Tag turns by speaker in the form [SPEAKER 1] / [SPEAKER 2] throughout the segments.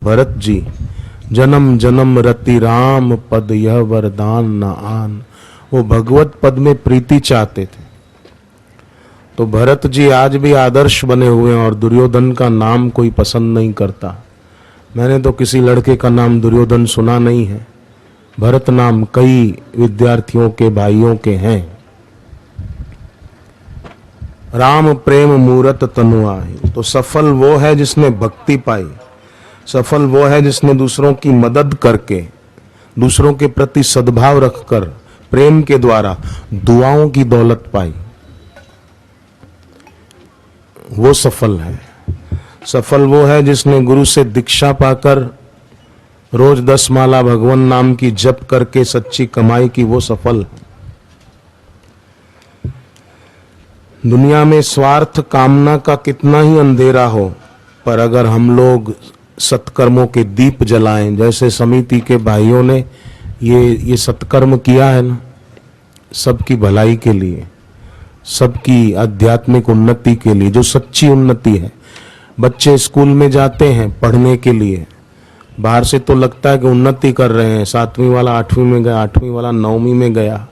[SPEAKER 1] भरत जी, जन्म जन्म रति राम पद यह वरदान न आन। वो भगवत पद में प्रीति चाहते थे। तो भरत जी आज भी आदर्श बने हुए हैं और दुर्योधन का नाम कोई पसंद नहीं करता। मैंने तो किसी लड़के का नाम दुर्योधन सुना नहीं है। भरत नाम कई विद्यार्थियों के भाइयों के हैं। राम प्रेम मूरत तनु आहि। तो सफल वो है जिसने भक्ति पाई, सफल वो है जिसने दूसरों की मदद करके, दूसरों के प्रति सद्भाव रखकर, प्रेम के द्वारा दुआओं की दौलत पाई। वो सफल है। सफल वो है जिसने गुरु से दीक्षा पाकर रोज 10 माला भगवान नाम की जप करके सच्ची कमाई की। वो सफल है। दुनिया में स्वार्थ कामना का कितना ही अंधेरा हो, पर अगर हम लोग सत्कर्मों के दीप जलाएं, जैसे समिति के भाइयों ने ये सत्कर्म किया है ना, सबकी भलाई के लिए, सबकी आध्यात्मिक उन्नति के लिए, जो सच्ची उन्नति है। बच्चे स्कूल में जाते हैं पढ़ने के लिए, बाहर से तो लगता है कि उन्नति कर रहे हैं। 7वीं वाला 8वीं में गया, 8वीं वाला 9वीं में गया,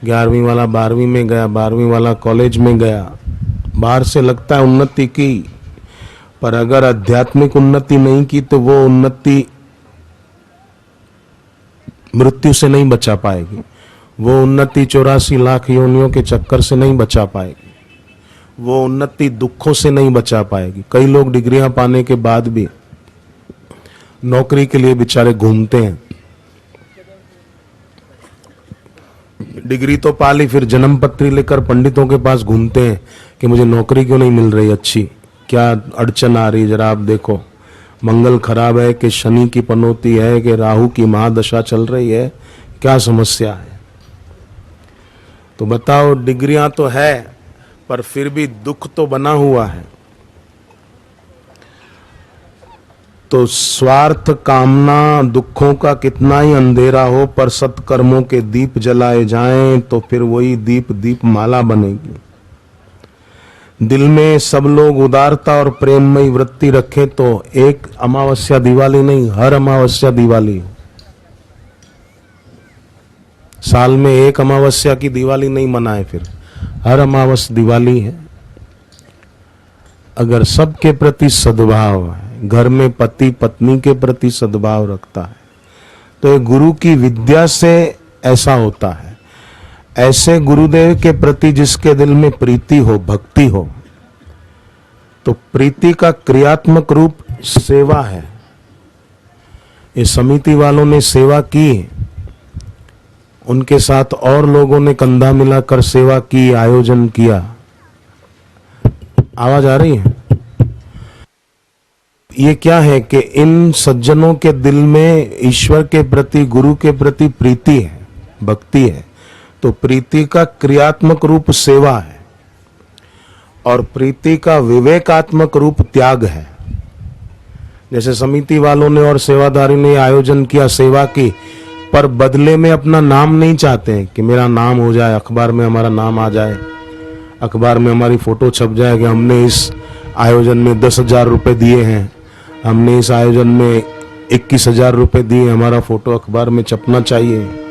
[SPEAKER 1] 11वीं वाला 12वीं में गया, 12वीं वाला कॉलेज में गया। बाहर से लगता है उन्नति की, पर अगर आध्यात्मिक उन्नति नहीं की तो वो उन्नति मृत्यु से नहीं बचा पाएगी। वो उन्नति 84 लाख योनियों के चक्कर से नहीं बचा पाएगी। वो उन्नति दुखों से नहीं बचा पाएगी। कई लोग डिग्रियां पाने के बाद भी नौकरी के लिए बेचारे घूमते हैं। डिग्री तो पा ली, फिर जन्म पत्री लेकर पंडितों के पास घूमते हैं कि मुझे नौकरी क्यों नहीं मिल रही अच्छी, क्या अड़चन आ रही, जरा आप देखो। मंगल खराब है कि शनि की पनौती है कि राहु की महादशा चल रही है, क्या समस्या है। तो बताओ, डिग्रियां तो है पर फिर भी दुख तो बना हुआ है। तो स्वार्थ कामना दुखों का कितना ही अंधेरा हो, पर सत्कर्मों के दीप जलाए जाएं तो फिर वही दीप दीप माला बनेगी। दिल में सब लोग उदारता और प्रेममयी वृत्ति रखें तो एक अमावस्या दिवाली नहीं, हर अमावस्या दिवाली। साल में एक अमावस्या की दिवाली नहीं मनाए, फिर हर अमावस्या दिवाली है। अगर सबके प्रति सद्भाव है, घर में पति पत्नी के प्रति सद्भाव रखता है, तो ये गुरु की विद्या से ऐसा होता है। ऐसे गुरुदेव के प्रति जिसके दिल में प्रीति हो, भक्ति हो, तो प्रीति का क्रियात्मक रूप सेवा है। ये समिति वालों ने सेवा की, उनके साथ और लोगों ने कंधा मिलाकर सेवा की, आयोजन किया। आवाज आ रही है? ये क्या है कि इन सज्जनों के दिल में ईश्वर के प्रति, गुरु के प्रति प्रीति है, भक्ति है। तो प्रीति का क्रियात्मक रूप सेवा है और प्रीति का विवेकात्मक रूप त्याग है। जैसे समिति वालों ने और सेवादारी ने आयोजन किया, सेवा की, पर बदले में अपना नाम नहीं चाहते हैं कि मेरा नाम हो जाए, अखबार में हमारा नाम आ जाए, अखबार में हमारी फोटो छप जाए कि हमने इस आयोजन में 10,000 रुपए दिए हैं, हमने इस आयोजन में 21,000 रुपए दिए, हमारा फोटो अखबार में छपना चाहिए।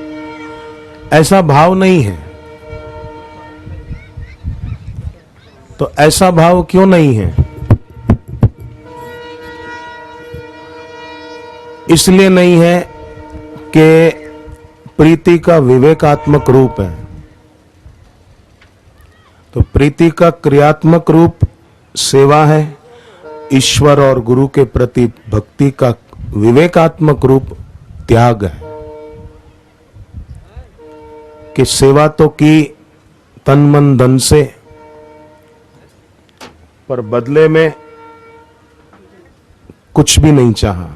[SPEAKER 1] ऐसा भाव नहीं है। तो ऐसा भाव क्यों नहीं है? इसलिए नहीं है कि प्रीति का विवेकात्मक रूप है। तो प्रीति का क्रियात्मक रूप सेवा है, ईश्वर और गुरु के प्रति भक्ति का विवेकात्मक रूप त्याग है। कि सेवा तो की तन मन धन से, पर बदले में कुछ भी नहीं चाहा।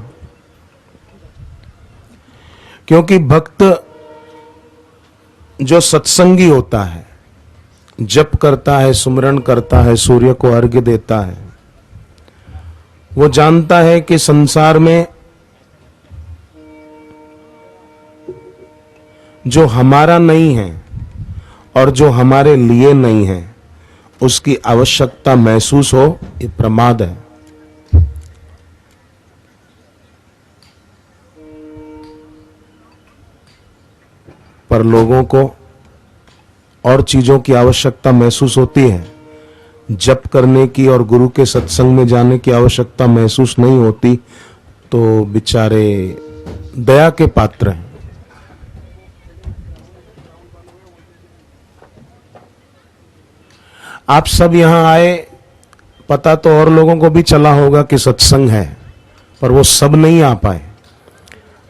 [SPEAKER 1] क्योंकि भक्त जो सत्संगी होता है, जप करता है, सुमरण करता है, सूर्य को अर्घ्य देता है, वो जानता है कि संसार में जो हमारा नहीं है और जो हमारे लिए नहीं है, उसकी आवश्यकता महसूस हो, ये प्रमाद है। पर लोगों को और चीजों की आवश्यकता महसूस होती है, जप करने की और गुरु के सत्संग में जाने की आवश्यकता महसूस नहीं होती, तो बेचारे दया के पात्र हैं। आप सब यहां आए, पता तो और लोगों को भी चला होगा कि सत्संग है, पर वो सब नहीं आ पाए।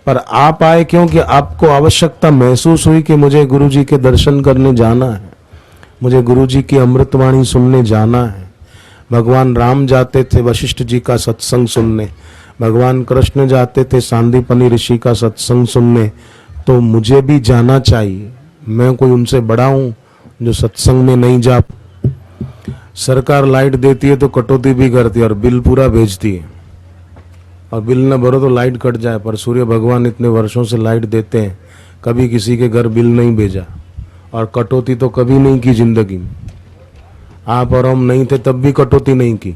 [SPEAKER 1] पर आप आए क्योंकि आपको आवश्यकता महसूस हुई कि मुझे गुरु जी के दर्शन करने जाना है, मुझे गुरु जी की अमृतवाणी सुनने जाना है। भगवान राम जाते थे वशिष्ठ जी का सत्संग सुनने, भगवान कृष्ण जाते थे सांदीपनी ऋषि का सत्संग सुनने, तो मुझे भी जाना चाहिए। मैं कोई उनसे बड़ा हूं जो सत्संग में नहीं जा। सरकार लाइट देती है तो कटौती भी करती है और बिल पूरा भेजती है, और बिल न भरो तो लाइट कट जाए। पर सूर्य भगवान इतने वर्षों से लाइट देते हैं, कभी किसी के घर बिल नहीं भेजा, और कटौती तो कभी नहीं की जिंदगी में। आप और हम नहीं थे तब भी कटौती नहीं की,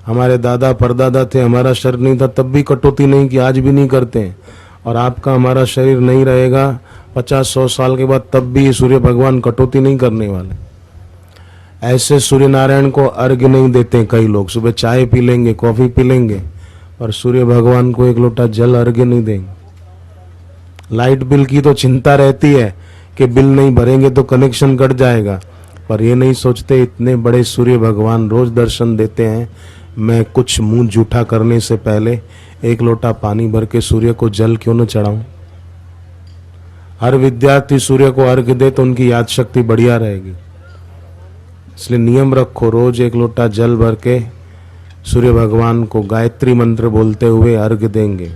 [SPEAKER 1] हमारे दादा परदादा थे, हमारा शरीर नहीं था तब भी कटौती नहीं की, आज भी नहीं करते हैं। और आपका हमारा शरीर नहीं रहेगा 50-100 साल के बाद, तब भी सूर्य भगवान कटौती नहीं करने वाले। ऐसे सूर्य नारायण को अर्घ्य नहीं देते कई लोग, सुबह चाय पी लेंगे, कॉफी पी लेंगे, पर सूर्य भगवान को एक लोटा जल अर्घ्य नहीं देंगे। लाइट बिल की तो चिंता रहती है कि बिल नहीं भरेंगे तो कनेक्शन कट जाएगा, पर ये नहीं सोचते इतने बड़े सूर्य भगवान रोज दर्शन देते हैं, मैं कुछ मुंह जूठा करने से पहले एक लोटा पानी भर के सूर्य को जल क्यों न चढ़ाऊं। हर विद्यार्थी सूर्य को अर्घ्य दे तो उनकी याद शक्ति बढ़िया रहेगी, इसलिए नियम रखो, रोज एक लोटा जल भर के सूर्य भगवान को गायत्री मंत्र बोलते हुए अर्घ्य देंगे।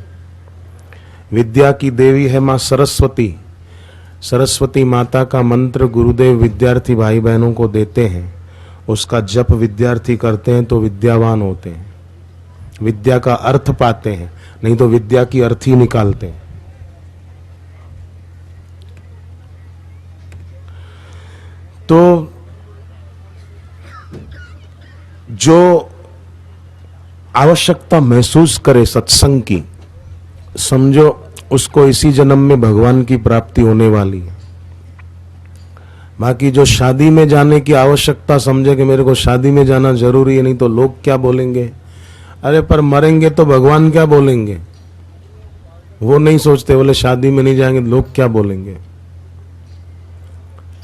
[SPEAKER 1] विद्या की देवी है मां सरस्वती, सरस्वती माता का मंत्र गुरुदेव विद्यार्थी भाई बहनों को देते हैं, उसका जप विद्यार्थी करते हैं तो विद्यावान होते हैं, विद्या का अर्थ पाते हैं, नहीं तो विद्या की अर्थ ही निकालते हैं। तो जो आवश्यकता महसूस करे सत्संग की, समझो उसको इसी जन्म में भगवान की प्राप्ति होने वाली है। बाकी जो शादी में जाने की आवश्यकता समझे कि मेरे को शादी में जाना जरूरी है, नहीं तो लोग क्या बोलेंगे, अरे पर मरेंगे तो भगवान क्या बोलेंगे, वो नहीं सोचते, बोले शादी में नहीं जाएंगे तो लोग क्या बोलेंगे।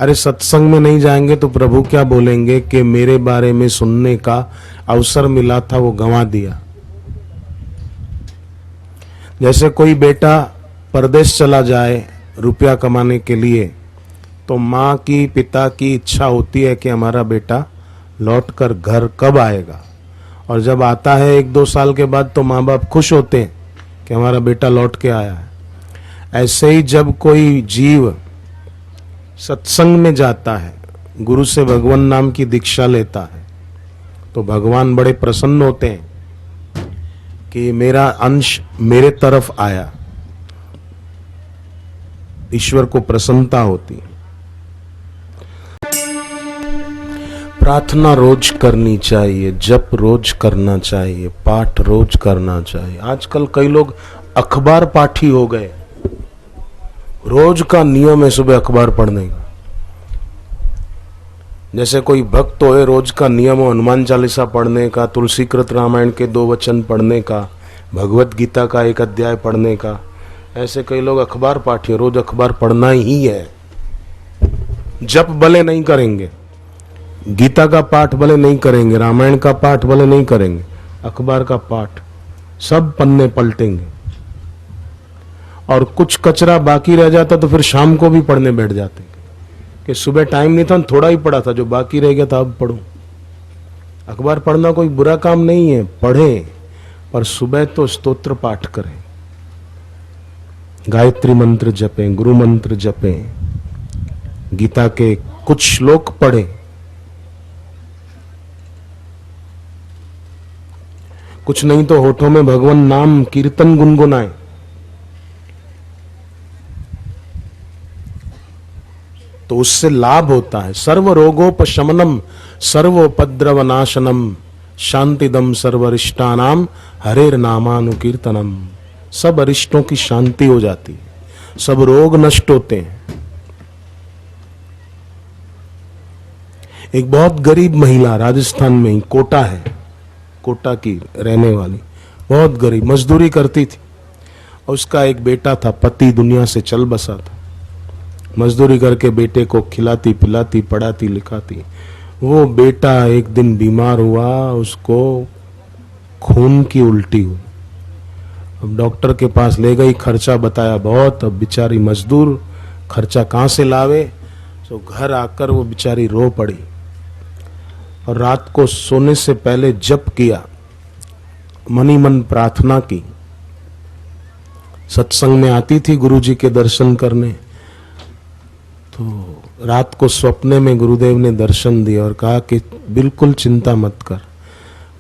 [SPEAKER 1] अरे सत्संग में नहीं जाएंगे तो प्रभु क्या बोलेंगे कि मेरे बारे में सुनने का अवसर मिला था वो गंवा दिया। जैसे कोई बेटा परदेश चला जाए रुपया कमाने के लिए, तो माँ की पिता की इच्छा होती है कि हमारा बेटा लौटकर घर कब आएगा, और जब आता है 1-2 साल के बाद तो माँ बाप खुश होते हैं कि हमारा बेटा लौट के आया है। ऐसे ही जब कोई जीव सत्संग में जाता है, गुरु से भगवान नाम की दीक्षा लेता है, तो भगवान बड़े प्रसन्न होते हैं कि मेरा अंश मेरे तरफ आया, ईश्वर को प्रसन्नता होती है। प्रार्थना रोज करनी चाहिए, जप रोज करना चाहिए, पाठ रोज करना चाहिए। आजकल कई लोग अखबार पाठी हो गए, रोज का नियम है सुबह अखबार पढ़ने का। जैसे कोई भक्त हो, रोज का नियम हो हनुमान चालीसा पढ़ने का, तुलसीकृत रामायण के 2 वचन पढ़ने का, भगवत गीता का 1 अध्याय पढ़ने का। ऐसे कई लोग अखबार पाठी, रोज अखबार पढ़ना ही है। जप भले नहीं करेंगे, गीता का पाठ भले नहीं करेंगे, रामायण का पाठ भले नहीं करेंगे, अखबार का पाठ सब पन्ने पलटेंगे, और कुछ कचरा बाकी रह जाता तो फिर शाम को भी पढ़ने बैठ जाते कि सुबह टाइम नहीं था, थोड़ा ही पढ़ा था, जो बाकी रह गया था अब पढ़ूं। अखबार पढ़ना कोई बुरा काम नहीं है, पढ़ें, पर सुबह तो स्तोत्र पाठ करें, गायत्री मंत्र जपें, गुरु मंत्र जपें, गीता के कुछ श्लोक पढ़ें, कुछ नहीं तो होठों में भगवान नाम कीर्तन गुनगुनाएं। तो उससे लाभ होता है। सर्व रोगोपशमनम सर्वोपद्रवनाशनम शांतिदम सर्वरिष्टानाम हरेर नामानुकीर्तनम। सब अरिष्टों की शांति हो जाती है, सब रोग नष्ट होते हैं। एक बहुत गरीब महिला, राजस्थान में ही, कोटा है, कोटा की रहने वाली, बहुत गरीब, मजदूरी करती थी। और उसका एक बेटा था, पति दुनिया से चल बसा था, मजदूरी करके बेटे को खिलाती पिलाती पढ़ाती लिखाती। वो बेटा एक दिन बीमार हुआ, उसको खून की उल्टी हुई। अब डॉक्टर के पास ले गई, खर्चा बताया बहुत। अब बेचारी मजदूर, खर्चा कहाँ से लावे? तो घर आकर वो बेचारी रो पड़ी और रात को सोने से पहले जप किया, मनी मन प्रार्थना की। सत्संग में आती थी गुरुजी के दर्शन करने, तो रात को सपने में गुरुदेव ने दर्शन दिया और कहा कि बिल्कुल चिंता मत कर,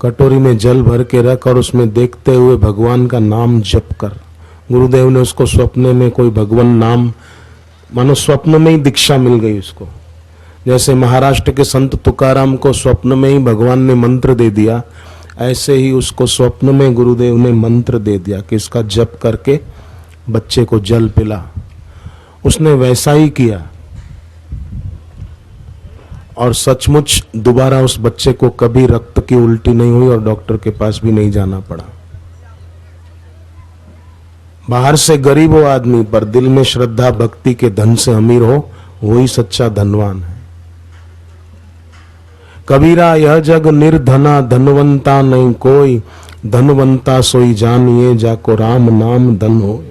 [SPEAKER 1] कटोरी में जल भर के रख और उसमें देखते हुए भगवान का नाम जप कर। गुरुदेव ने उसको स्वप्न में कोई भगवान नाम, मानो स्वप्न में ही दीक्षा मिल गई उसको। जैसे महाराष्ट्र के संत तुकाराम को स्वप्न में ही भगवान ने मंत्र दे दिया, ऐसे ही उसको स्वप्न में गुरुदेव ने मंत्र दे दिया कि इसका जप करके बच्चे को जल पिला। उसने वैसा ही किया और सचमुच दोबारा उस बच्चे को कभी रक्त की उल्टी नहीं हुई और डॉक्टर के पास भी नहीं जाना पड़ा। बाहर से गरीब हो आदमी, पर दिल में श्रद्धा भक्ति के धन से अमीर हो, वही सच्चा धनवान है। कबीरा यह जग निर्धना, धनवंता नहीं कोई, धनवंता सोई जानिए जाको राम नाम धन हो।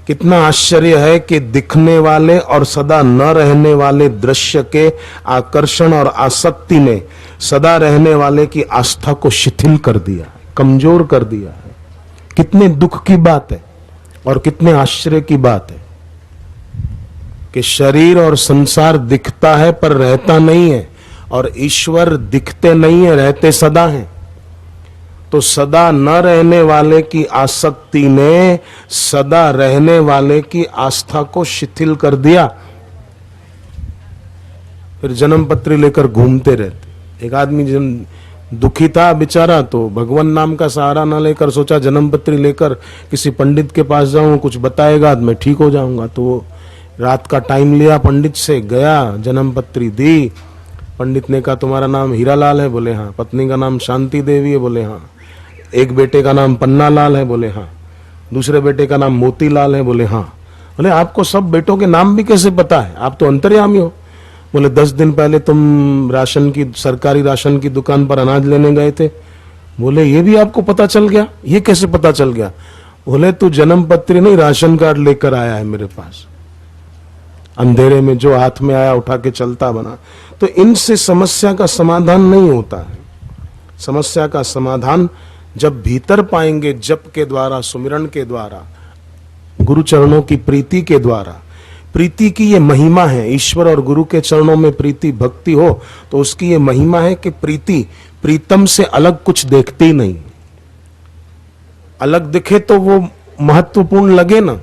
[SPEAKER 1] कितना आश्चर्य है कि दिखने वाले और सदा न रहने वाले दृश्य के आकर्षण और आसक्ति ने सदा रहने वाले की आस्था को शिथिल कर दिया, कमजोर कर दिया है। कितने दुख की बात है और कितने आश्चर्य की बात है कि शरीर और संसार दिखता है पर रहता नहीं है, और ईश्वर दिखते नहीं है, रहते सदा हैं। तो सदा न रहने वाले की आसक्ति ने सदा रहने वाले की आस्था को शिथिल कर दिया। फिर जन्म पत्री लेकर घूमते रहते। एक आदमी दुखी था बेचारा, तो भगवान नाम का सहारा न लेकर सोचा जन्म पत्री लेकर किसी पंडित के पास जाऊं, कुछ बताएगा मैं ठीक हो जाऊंगा। तो वो रात का टाइम लिया, पंडित से गया, जन्म पत्री दी। पंडित ने कहा तुम्हारा नाम हीरालाल है? बोले हाँ। पत्नी का नाम शांति देवी है? बोले हाँ। एक बेटे का नाम पन्ना लाल है? बोले हाँ। दूसरे बेटे का नाम मोतीलाल है? बोले हाँ। बोले आपको सब बेटों के नाम भी कैसे पता है, आप तो अंतर्यामी हो। बोले 10 दिन पहले तुम राशन की, सरकारी राशन की दुकान पर अनाज लेने गए थे। बोले ये भी आपको पता चल गया? ये कैसे पता चल गया? बोले तू जन्म पत्री नहीं, राशन कार्ड लेकर आया है मेरे पास। अंधेरे में जो हाथ में आया उठा के चलता बना। तो इनसे समस्या का समाधान नहीं होता है। समस्या का समाधान जब भीतर पाएंगे, जप के द्वारा, सुमिरन के द्वारा, गुरु चरणों की प्रीति के द्वारा। प्रीति की ये महिमा है, ईश्वर और गुरु के चरणों में प्रीति भक्ति हो तो उसकी ये महिमा है कि प्रीति प्रीतम से अलग कुछ देखती नहीं। अलग दिखे तो वो महत्वपूर्ण लगे ना।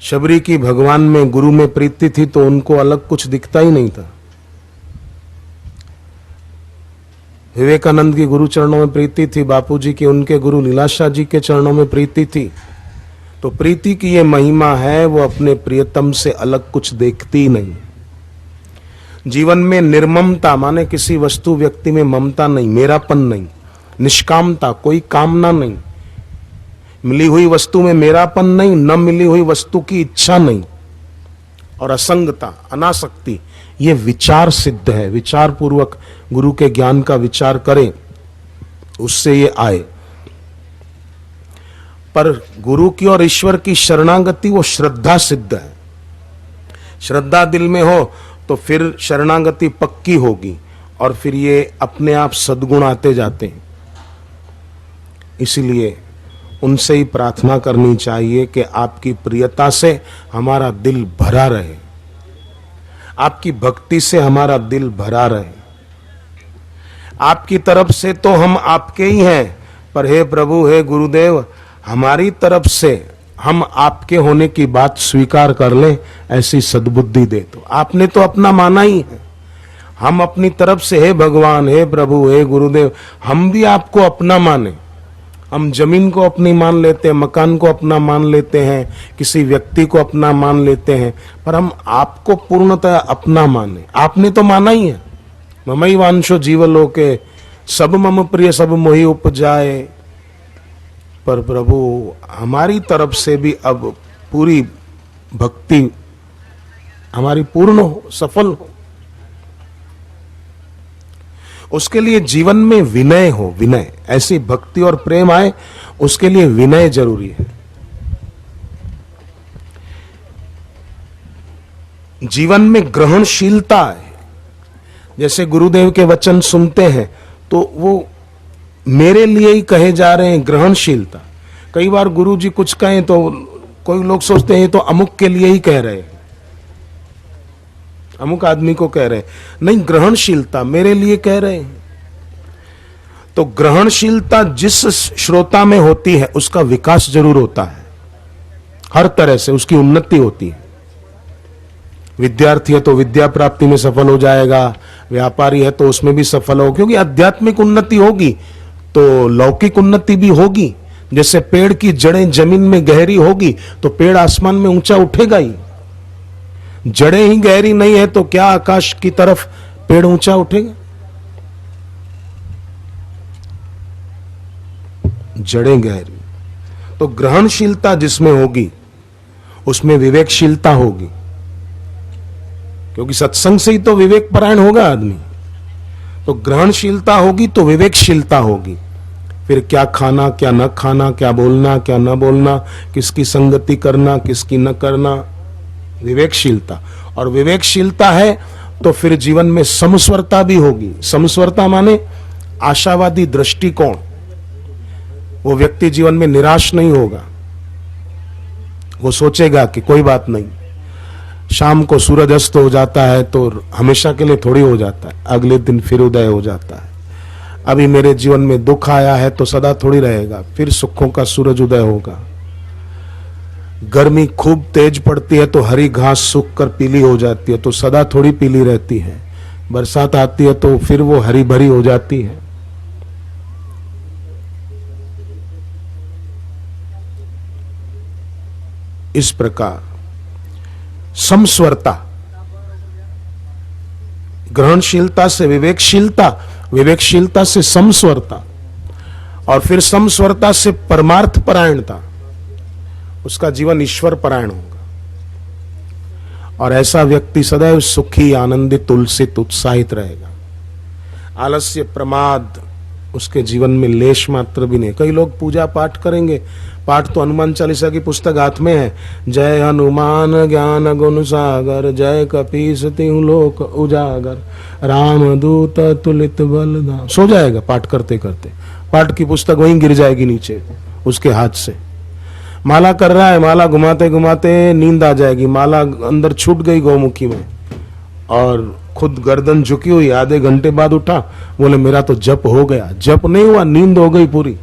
[SPEAKER 1] शबरी की भगवान में, गुरु में प्रीति थी तो उनको अलग कुछ दिखता ही नहीं था। विवेकानंद की गुरु चरणों में प्रीति थी, बापूजी की, उनके गुरु लीलाशाह जी के चरणों में प्रीति थी। तो प्रीति की ये महिमा है, वो अपने प्रियतम से अलग कुछ देखती नहीं। जीवन में निर्ममता माने किसी वस्तु व्यक्ति में ममता नहीं, मेरापन नहीं, निष्कामता, कोई कामना नहीं, मिली हुई वस्तु में मेरापन नहीं, न मिली हुई वस्तु की इच्छा नहीं, और असंगता, अनासक्ति, ये विचार सिद्ध है। विचार पूर्वक गुरु के ज्ञान का विचार करें, उससे ये आए। पर गुरु की और ईश्वर की शरणागति वो श्रद्धा सिद्ध है। श्रद्धा दिल में हो तो फिर शरणागति पक्की होगी और फिर ये अपने आप सद्गुण आते जाते हैं। इसीलिए उनसे ही प्रार्थना करनी चाहिए कि आपकी प्रियता से हमारा दिल भरा रहे, आपकी भक्ति से हमारा दिल भरा रहे। आपकी तरफ से तो हम आपके ही हैं, पर हे प्रभु, हे गुरुदेव, हमारी तरफ से हम आपके होने की बात स्वीकार कर लें, ऐसी सद्बुद्धि दे दो। आपने तो अपना माना ही है, हम अपनी तरफ से हे भगवान, हे प्रभु, हे गुरुदेव, हम भी आपको अपना माने हम जमीन को अपनी मान लेते हैं, मकान को अपना मान लेते हैं, किसी व्यक्ति को अपना मान लेते हैं, पर हम आपको पूर्णतः अपना माने। आपने तो माना ही है, ममई वांशो जीवलोके सब मम प्रिय सब मोहि उपजाए। पर प्रभु हमारी तरफ से भी अब पूरी भक्ति हमारी पूर्ण हो, सफल हो। उसके लिए जीवन में विनय हो, विनय, ऐसी भक्ति और प्रेम आए, उसके लिए विनय जरूरी है। जीवन में ग्रहणशीलता है। जैसे गुरुदेव के वचन सुनते हैं तो वो मेरे लिए ही कहे जा रहे हैं, ग्रहणशीलता। कई बार गुरु जी कुछ कहें तो कोई लोग सोचते हैं तो अमुक के लिए ही कह रहे हैं, अमुक आदमी को कह रहे हैं। नहीं, ग्रहणशीलता मेरे लिए कह रहे हैं। तो ग्रहणशीलता जिस श्रोता में होती है उसका विकास जरूर होता है, हर तरह से उसकी उन्नति होती है। विद्यार्थी है तो विद्या प्राप्ति में सफल हो जाएगा, व्यापारी है तो उसमें भी सफल हो, क्योंकि आध्यात्मिक उन्नति होगी तो लौकिक उन्नति भी होगी। जैसे पेड़ की जड़ें जमीन में गहरी होगी तो पेड़ आसमान में ऊंचा उठेगा ही। जड़ें ही गहरी नहीं है तो क्या आकाश की तरफ पेड़ ऊंचा उठेगा? जड़ें गहरी। तो ग्रहणशीलता जिसमें होगी उसमें विवेकशीलता होगी, क्योंकि सत्संग से ही तो विवेक परायण होगा आदमी। तो ग्रहणशीलता होगी तो विवेकशीलता होगी। फिर क्या खाना, क्या न खाना, क्या बोलना, क्या न बोलना, किसकी संगति करना, किसकी न करना, विवेकशीलता। और विवेकशीलता है तो फिर जीवन में समस्वरता भी होगी। समस्वरता माने आशावादी दृष्टिकोण। वो व्यक्ति जीवन में निराश नहीं होगा, वो सोचेगा कि कोई बात नहीं, शाम को सूरज अस्त हो जाता है तो हमेशा के लिए थोड़ी हो जाता है, अगले दिन फिर उदय हो जाता है। अभी मेरे जीवन में दुख आया है तो सदा थोड़ी रहेगा, फिर सुखों का सूरज उदय होगा। गर्मी खूब तेज पड़ती है तो हरी घास सूख कर पीली हो जाती है, तो सदा थोड़ी पीली रहती है। बरसात आती है तो फिर वो हरी भरी हो जाती है। इस प्रकार समस्वरता, ग्रहणशीलता से विवेकशीलता, विवेकशीलता से समस्वरता, और फिर समस्वरता से परमार्थ परायणता, उसका जीवन ईश्वर परायण होगा। और ऐसा व्यक्ति सदैव सुखी, आनंदित, उल्सित, उत्साहित रहेगा। आलस्य, प्रमाद उसके जीवन में लेश मात्र भी नहीं। कई लोग पूजा पाठ करेंगे, पाठ तो हनुमान चालीसा की पुस्तक हाथ में है, जय हनुमान ज्ञान गुण सागर, जय कपीस तिहु लोक उजागर, राम दूत तुलित बलधाम। सो जाएगा पाठ करते करते, पाठ की पुस्तक वहीं गिर जाएगी नीचे उसके हाथ से। माला कर रहा है, माला घुमाते घुमाते नींद आ जाएगी, माला अंदर छूट गई गौमुखी में, और खुद गर्दन झुकी हुई। आधे घंटे बाद उठा, बोले मेरा तो जप हो गया। जप नहीं हुआ, नींद हो गई पूरी।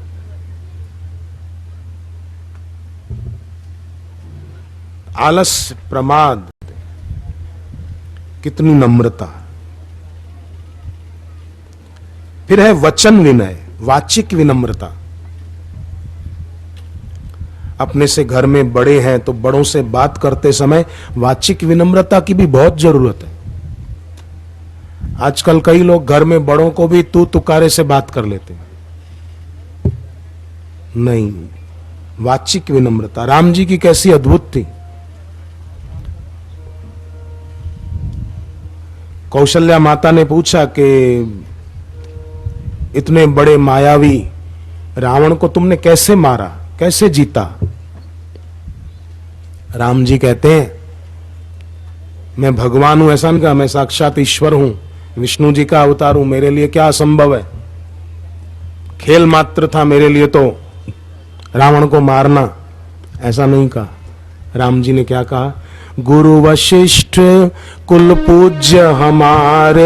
[SPEAKER 1] आलस्य, प्रमाद, कितनी नम्रता। फिर है वचन विनय, वाचिक विनम्रता। अपने से घर में बड़े हैं तो बड़ों से बात करते समय वाचिक विनम्रता की भी बहुत जरूरत है। आजकल कई लोग घर में बड़ों को भी तू तुकारे से बात कर लेते हैं। नहीं, वाचिक विनम्रता। राम जी की कैसी अद्भुत थी। कौशल्या माता ने पूछा कि इतने बड़े मायावी रावण को तुमने कैसे मारा, कैसे जीता? राम जी कहते हैं मैं भगवान हूं, ऐसा नहीं कहा, मैं साक्षात ईश्वर हूं, विष्णु जी का अवतार हूं, मेरे लिए क्या असंभव है। खेल मात्र था मेरे लिए तो रावण को मारना, ऐसा नहीं कहा। राम जी ने क्या कहा? गुरु वशिष्ठ कुल पूज्य हमारे,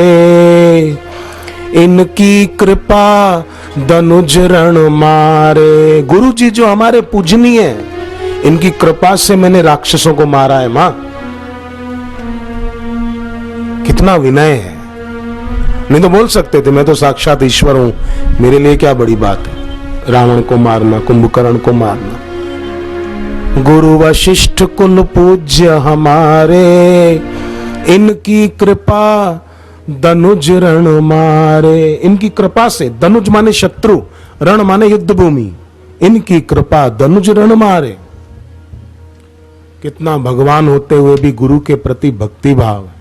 [SPEAKER 1] इनकी कृपा धनुज रण मारे। गुरु जी जो हमारे पूजनीय है, इनकी कृपा से मैंने राक्षसों को मारा है। मां, कितना विनय है। नहीं तो बोल सकते थे मैं तो साक्षात ईश्वर हूं, मेरे लिए क्या बड़ी बात है। रावण को मारना, कुंभकर्ण को मारना। गुरु वशिष्ठ कुल पूज्य हमारे, इनकी कृपा धनुज रण मारे। इनकी कृपा से, धनुज माने शत्रु, रण माने युद्ध भूमि, इनकी कृपा धनुज रण मारे। कितना भगवान होते हुए भी गुरु के प्रति भक्ति भाव है।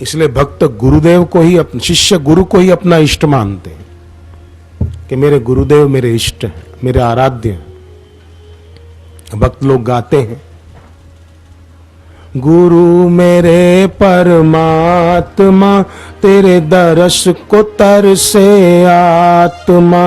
[SPEAKER 1] इसलिए भक्त गुरुदेव को ही, शिष्य गुरु को ही अपना इष्ट मानते हैं कि मेरे गुरुदेव मेरे इष्ट हैं, मेरे आराध्य हैं। भक्त लोग गाते हैं, गुरु मेरे परमात्मा, तेरे दर्श को तरसे आत्मा।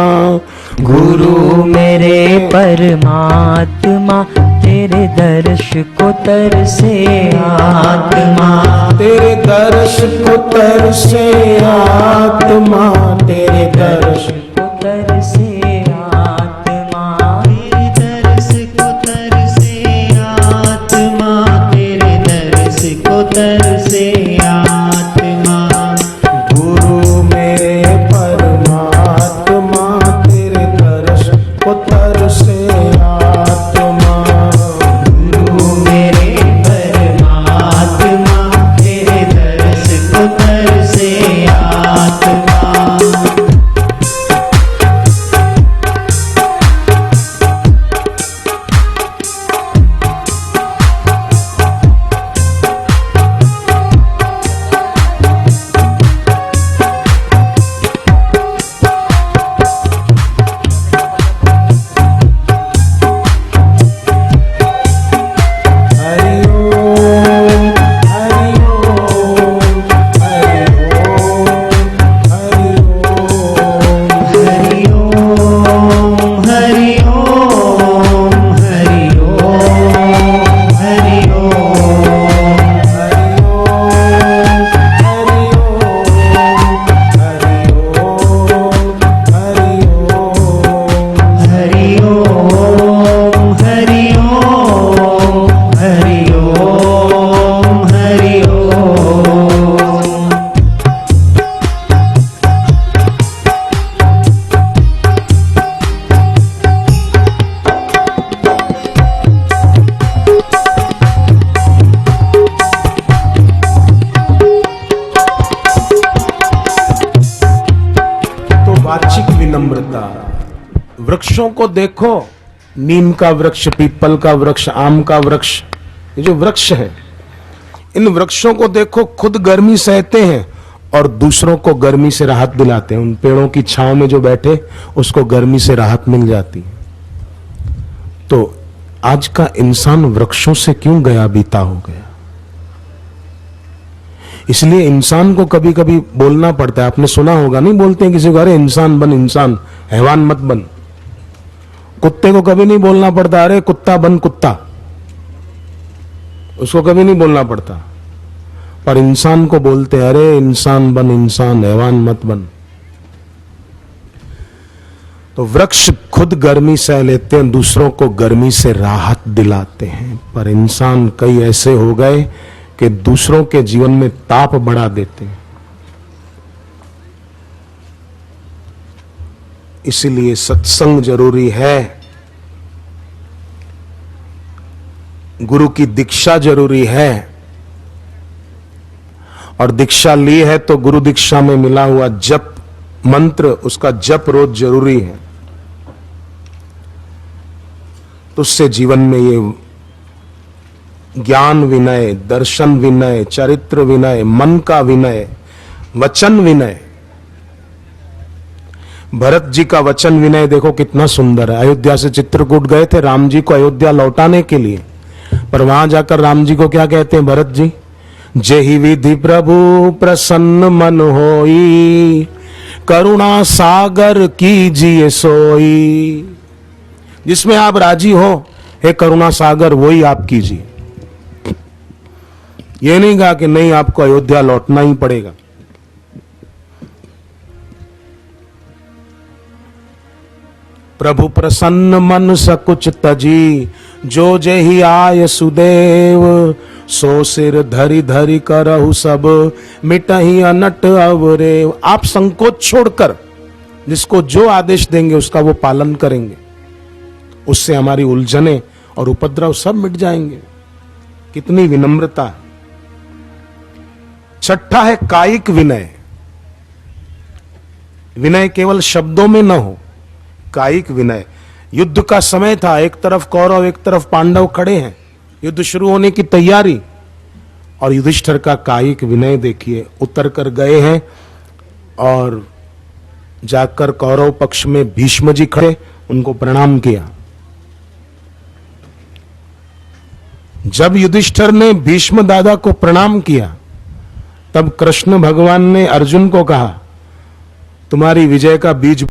[SPEAKER 2] गुरु मेरे परमात्मा, तेरे दर्श को तरसे आत्मा।
[SPEAKER 1] तेरे दर्श को तरसे आत्मा, तेरे दर्श
[SPEAKER 2] को तरसे आत्मा।
[SPEAKER 3] तेरे दर्श को तरसे आत्मा, तेरे दर्श को तरसे आत्मा।
[SPEAKER 1] गुरु मेरे परमात्मा, तेरे दर्श को तरसे आत्मा।
[SPEAKER 3] गुरु मेरे परमात्मा, तेरे दर्श को तरसे आत्मा।
[SPEAKER 1] वृक्षों को देखो, नीम का वृक्ष, पीपल का वृक्ष, आम का वृक्ष, ये जो वृक्ष है, इन वृक्षों को देखो, खुद गर्मी सहते हैं और दूसरों को गर्मी से राहत दिलाते हैं। उन पेड़ों की छांव में जो बैठे उसको गर्मी से राहत मिल जाती है। तो आज का इंसान वृक्षों से क्यों गया बीता हो गया? इसलिए इंसान को कभी कभी बोलना पड़ता है। आपने सुना होगा, नहीं बोलते हैं किसी को, अरे इंसान बन इंसान, हैवान मत बन। कुत्ते को कभी नहीं बोलना पड़ता अरे कुत्ता बन कुत्ता, उसको कभी नहीं बोलना पड़ता। पर इंसान को बोलते अरे इंसान बन इंसान, हैवान मत बन। तो वृक्ष खुद गर्मी सह लेते हैं, दूसरों को गर्मी से राहत दिलाते हैं। पर इंसान कई ऐसे हो गए कि दूसरों के जीवन में ताप बढ़ा देते हैं। इसलिए सत्संग जरूरी है, गुरु की दीक्षा जरूरी है। और दीक्षा ली है तो गुरु दीक्षा में मिला हुआ जप मंत्र, उसका जप रोज जरूरी है। तो उससे जीवन में ये ज्ञान विनय, दर्शन विनय, चरित्र विनय, मन का विनय, वचन विनय। भरत जी का वचन विनय देखो कितना सुंदर है। अयोध्या से चित्रकूट गए थे राम जी को अयोध्या लौटाने के लिए, पर वहां जाकर राम जी को क्या कहते हैं भरत जी? जेहि विधि प्रभु प्रसन्न मन होई, करुणा सागर कीजिए सोई। जिसमें आप राजी हो हे करुणा सागर, वही आप कीजिए। ये नहीं कहा कि नहीं आपको अयोध्या लौटना ही पड़ेगा। प्रभु प्रसन्न मन सकुच तजी, जो जेहि आय सुदेव, सो सिर धरि धरि करहु सब, मिटहि अनट अवरेव। आप संकोच छोड़कर जिसको जो आदेश देंगे उसका वो पालन करेंगे, उससे हमारी उलझने और उपद्रव सब मिट जाएंगे। कितनी विनम्रता है। छठा है कायिक विनय। विनय केवल शब्दों में न हो, कायिक विनय। युद्ध का समय था, एक तरफ कौरव एक तरफ पांडव खड़े हैं, युद्ध शुरू होने की तैयारी, और युधिष्ठिर का कायिक विनय देखिए। उतर कर गए हैं और जाकर कौरव पक्ष में भीष्म जी खड़े, उनको प्रणाम किया। जब युधिष्ठिर ने भीष्म दादा को प्रणाम किया, तब कृष्ण भगवान ने अर्जुन को कहा, तुम्हारी विजय का बीज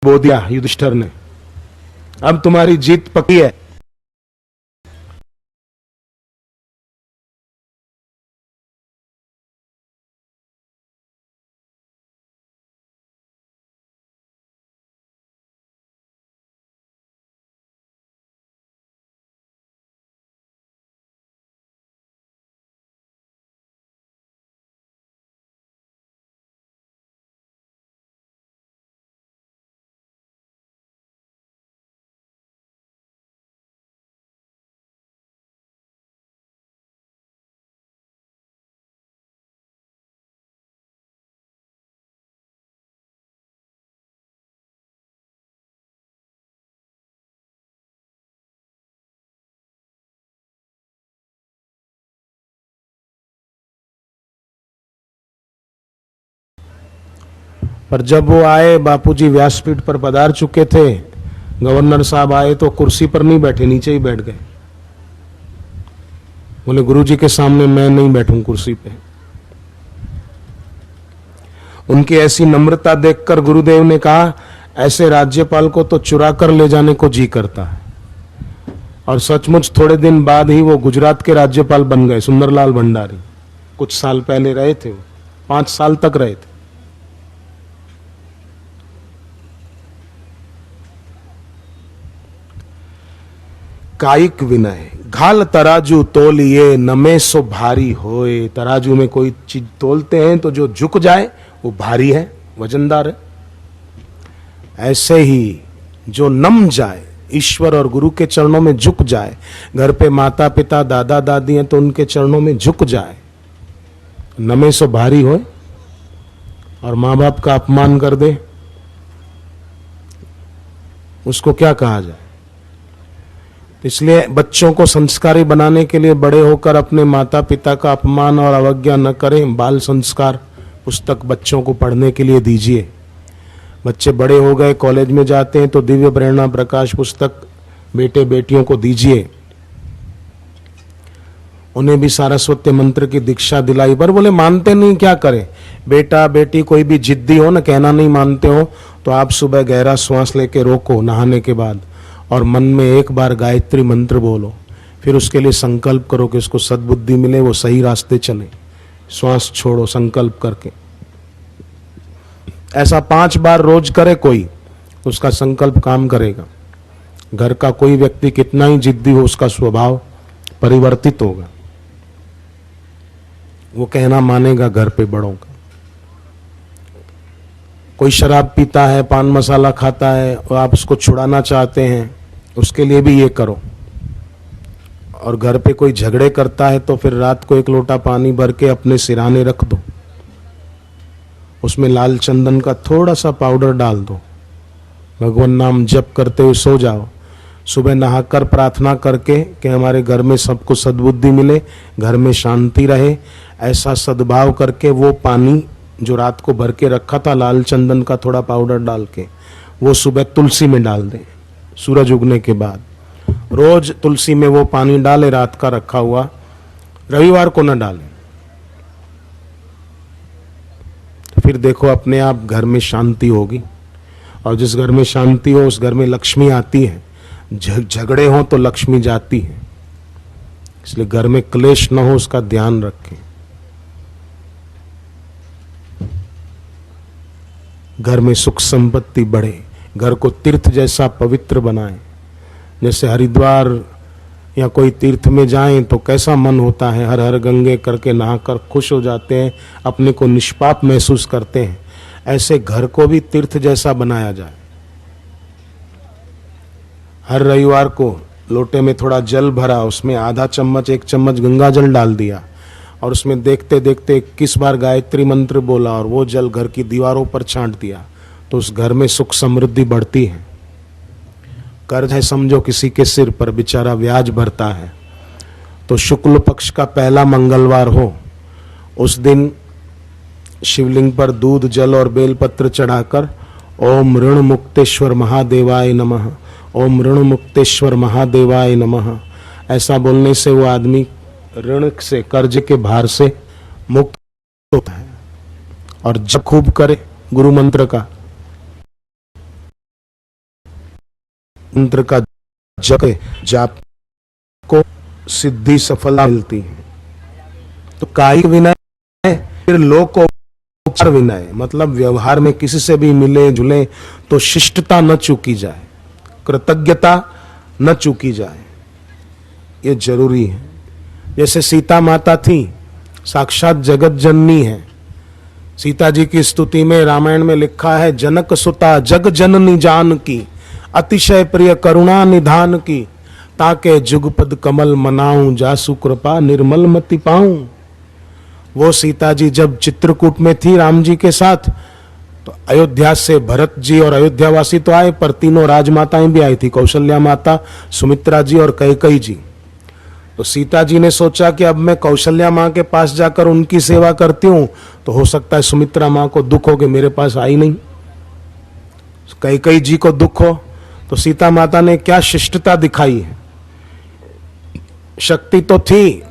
[SPEAKER 1] बो दिया युधिष्ठिर ने, अब तुम्हारी जीत पक्की है। पर जब वो आए, बापूजी व्यासपीठ पर पधार चुके थे, गवर्नर साहब आए तो कुर्सी पर नहीं बैठे, नीचे ही बैठ गए। बोले गुरुजी के सामने मैं नहीं बैठूं कुर्सी पे। उनकी ऐसी नम्रता देखकर गुरुदेव ने कहा, ऐसे राज्यपाल को तो चुरा कर ले जाने को जी करता है। और सचमुच थोड़े दिन बाद ही वो गुजरात के राज्यपाल बन गए, सुंदरलाल भंडारी। कुछ साल पहले रहे थे वो, 5 साल तक रहे थे। कायिक विनय। घाल तराजू तोलिए, नमे सो भारी होए। तराजू में कोई चीज तोलते हैं तो जो झुक जाए वो भारी है, वजनदार है। ऐसे ही जो नम जाए, ईश्वर और गुरु के चरणों में झुक जाए, घर पे माता पिता दादा दादी हैं तो उनके चरणों में झुक जाए, नमे सो भारी होए। और माँ बाप का अपमान कर दे, उसको क्या कहा जाए। इसलिए बच्चों को संस्कारी बनाने के लिए बड़े होकर अपने माता पिता का अपमान और अवज्ञा न करें। बाल संस्कार पुस्तक बच्चों को पढ़ने के लिए दीजिए। बच्चे बड़े हो गए, कॉलेज में जाते हैं तो दिव्य प्रेरणा प्रकाश पुस्तक बेटे बेटियों को दीजिए। उन्हें भी सारस्वत मंत्र की दीक्षा दिलाई। पर बोले मानते नहीं, क्या करें। बेटा बेटी कोई भी जिद्दी हो ना, कहना नहीं मानते हो, तो आप सुबह गहरा श्वास लेके रोको नहाने के बाद, और मन में एक बार गायत्री मंत्र बोलो। फिर उसके लिए संकल्प करो कि उसको सद्बुद्धि मिले, वो सही रास्ते चले। श्वास छोड़ो संकल्प करके। ऐसा 5 बार रोज करे कोई, उसका संकल्प काम करेगा। घर का कोई व्यक्ति कितना ही जिद्दी हो, उसका स्वभाव परिवर्तित होगा। वो कहना मानेगा घर पे बड़ों का। कोई शराब पीता है, पान मसाला खाता है और आप उसको छुड़ाना चाहते हैं, उसके लिए भी ये करो। और घर पे कोई झगड़े करता है तो फिर रात को 1 लोटा पानी भर के अपने सिराने रख दो, उसमें लाल चंदन का थोड़ा सा पाउडर डाल दो, भगवान नाम जप करते हुए सो जाओ। सुबह नहाकर प्रार्थना करके कि हमारे घर में सबको सद्बुद्धि मिले, घर में शांति रहे, ऐसा सद्भाव करके वो पानी जो रात को भर के रखा था लाल चंदन का थोड़ा पाउडर डाल के, वो सुबह तुलसी में डाल दें। सूरज उगने के बाद रोज तुलसी में वो पानी डाले, रात का रखा हुआ, रविवार को न डालें। फिर देखो अपने आप घर में शांति होगी। और जिस घर में शांति हो उस घर में लक्ष्मी आती है। झगड़े हो तो लक्ष्मी जाती है। इसलिए घर में क्लेश न हो उसका ध्यान रखें। घर में सुख संपत्ति बढ़े, घर को तीर्थ जैसा पवित्र बनाएं। जैसे हरिद्वार या कोई तीर्थ में जाएं तो कैसा मन होता है, हर हर गंगे करके नहाकर खुश हो जाते हैं, अपने को निष्पाप महसूस करते हैं। ऐसे घर को भी तीर्थ जैसा बनाया जाए। हर रविवार को लोटे में थोड़ा जल भरा, उसमें आधा चम्मच 1 चम्मच गंगा जल डाल दिया और उसमें देखते देखते 21 बार गायत्री मंत्र बोला और वो जल घर की दीवारों पर छांट दिया, तो उस घर में सुख समृद्धि बढ़ती है। कर्ज है समझो किसी के सिर पर, बेचारा ब्याज भरता है, तो शुक्ल पक्ष का पहला मंगलवार हो, उस दिन शिवलिंग पर दूध जल और बेलपत्र चढ़ाकर ओम ऋण मुक्तेश्वर महादेवाय नमः, ओम ऋण मुक्तेश्वर महादेवाय नमः, ऐसा बोलने से वो आदमी ऋण से, कर्ज के भार से मुक्त होता है। और जप खूब करे गुरु मंत्र का, मंत्र का जाप को सिद्धि सफलता मिलती है। तो कायिक विनय, फिर लोकोपचार विनय, मतलब व्यवहार में किसी से भी मिले जुले तो शिष्टता न चूकी जाए, कृतज्ञता न चूकी जाए, ये जरूरी है। जैसे सीता माता थी, साक्षात जगत जननी है। सीता जी की स्तुति में रामायण में लिखा है, जनक सुता जग जननी जान की, अतिशय प्रिय करुणा निधान की, ताके जुगपद कमल मनाऊं, जासु कृपा निर्मल मति पाऊं। वो सीता जी जब चित्रकूट में थी राम जी के साथ, तो अयोध्या से भरत जी और अयोध्यावासी तो आए, पर तीनों राजमाताएं भी आई थी, कौशल्या माता, सुमित्रा जी और कैकेयी जी। तो सीता जी ने सोचा कि अब मैं कौशल्या माँ के पास जाकर उनकी सेवा करती हूँ तो हो सकता है सुमित्रा माँ को दुख हो कि मेरे पास आई नहीं, कैकेयी जी को दुख हो। तो सीता माता ने क्या शिष्टता दिखाई है, शक्ति तो थी,